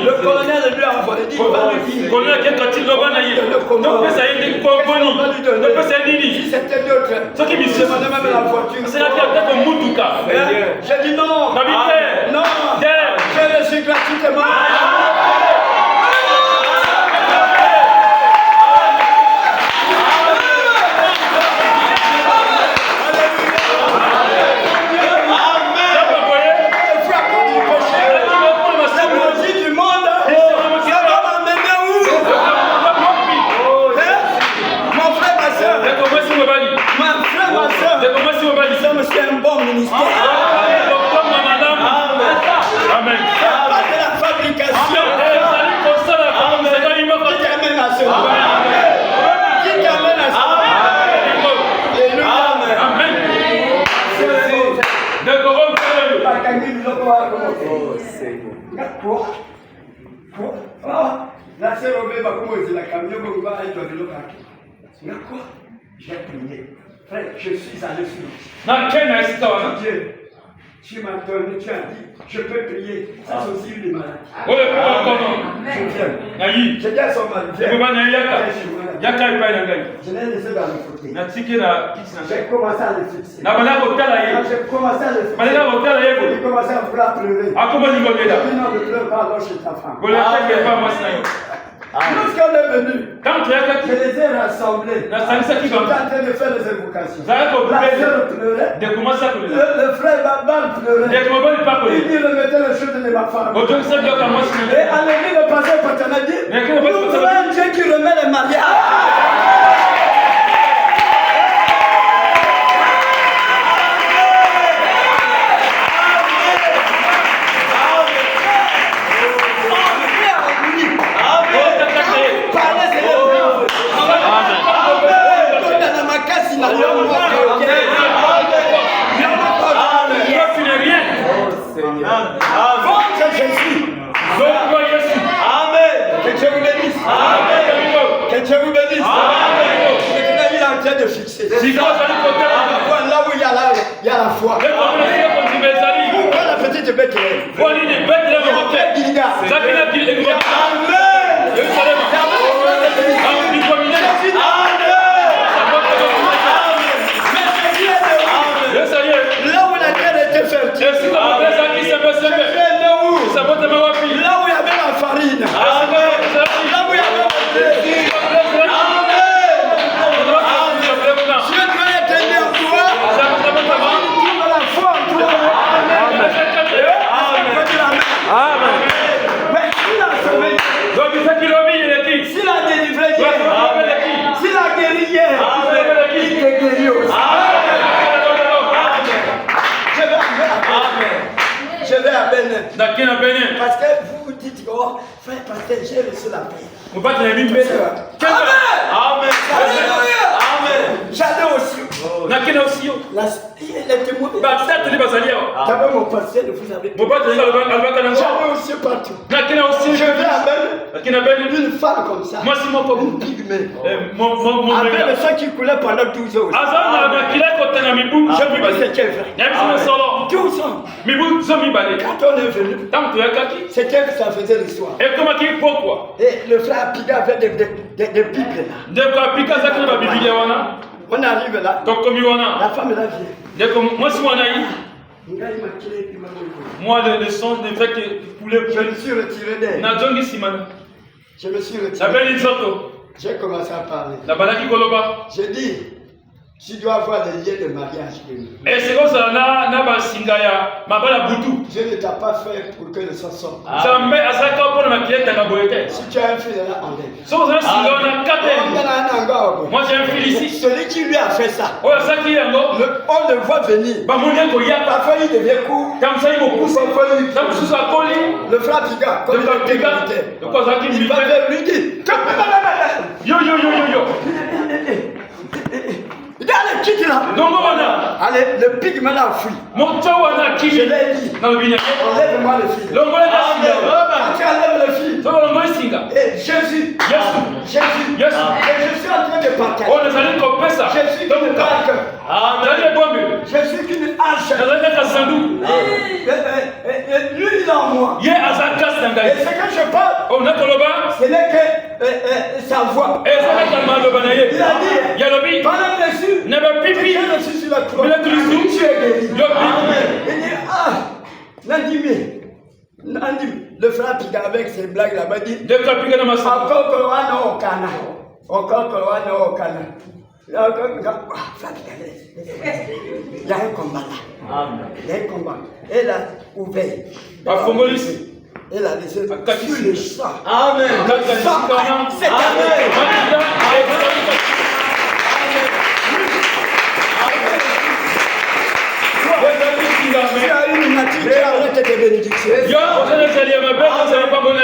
Le colonel lui a envoyé dit, va lui dire. Qu'on a quelqu'un qui l'a banni. Donc, ça y est, compagnie. Donc, ça y est, Si c'était d'autres, ce qui me dit, même la voiture. c'est la carte de Moutouka. J'ai dit non. Non. Je le suis gratuitement. La sœur Robert va commencer la camion pour voir avec le local. D'accord? J'ai prié. Frère, je suis allé sur Dieu. Tu m'as donné, tu as dit, je peux prier. Ça, c'est aussi une maladie. Je viens son mari. Je l'ai laissé dans le fauteuil. J'ai commencé à le fixer. Quand j'ai commencé à le fixer, j'ai commencé à vouloir pleurer. J'ai dit non, ne pleure pas, alors chez ta femme. Lorsqu'on est venu, je les ai rassemblés. J'étais en train de faire les invocations. La sœur pleurait. Le frère Babal pleurait. Il dit remettez les choses de ma femme. Et à l'église, le pasteur Patana dit nous voulons un Dieu qui remet les mariages. Là où il y a la foi. Pourquoi la petite Bethléem? Là où la terre était fertile. Là où il y avait la farine. Là où il y avait le plaisir. S'il a délivré hier, s'il a guéri hier, il te guérit aussi. Je vais à Bénin. Parce que vous vous dites, oh, frère pasteur, j'ai reçu la paix. Amen. J'allais aussi. Les témoins. D'abord mon pasteur, vous avez. J'allais aussi partout. Je vais à Bénin. Une femme comme ça. Une pygmée. Avec le sang qui coulait pendant 12 heures. Je me dis c'était vrai. 12 ans. Quand on est venu, c'était que ça faisait l'histoire. Et le frère Piga avait des Bibles là. On arrive là. La femme là vient. Moi, le son de fait que je me suis retiré d'elle. Je me suis retiré. J'ai commencé à parler. J'ai dit, tu dois avoir des liens de mariage. Dieu ne t'a pas fait pour que le sang sorte. Si tu as un fils là, enlève. Moi j'ai un fils ici. Celui qui lui a fait ça, on le voit venir. Parfois il devient court. Parfois le frère Piga, comme il est militaire, il va vers lui dire allez, quitte là. Allez, le pygmée l'a fui. Je l'ai dit. Enlève-moi le fil. Tu enlèves le fil. Et Jésus. Et je suis en train de partager. Je suis qu'une barque. Je suis qu'une hache. Lui il est en moi. Et ce que je parle, ce n'est que sa voix. Et ça va tellement de banaye. Il a dit, Il y a le bi. pendant que Jésus, Nebe pipi. Jésus sur la croix, Mais là, tu le tu es guéri. Le bi. Il dit, ah, Nandimi, le frère qui avec ses blagues là-bas dit, De kapika na masa. encore que l'on okana, encore que l'on okana. Il y a un combat là. Il y a un combat. Elle a ouvert. Afongolisi. Elle a laissé sur le sang. Amen. C'est Amen. Tu as une nature qui arrête tes bénédictions. Yo, vous allez salir ma belle, vous allez pas bonne.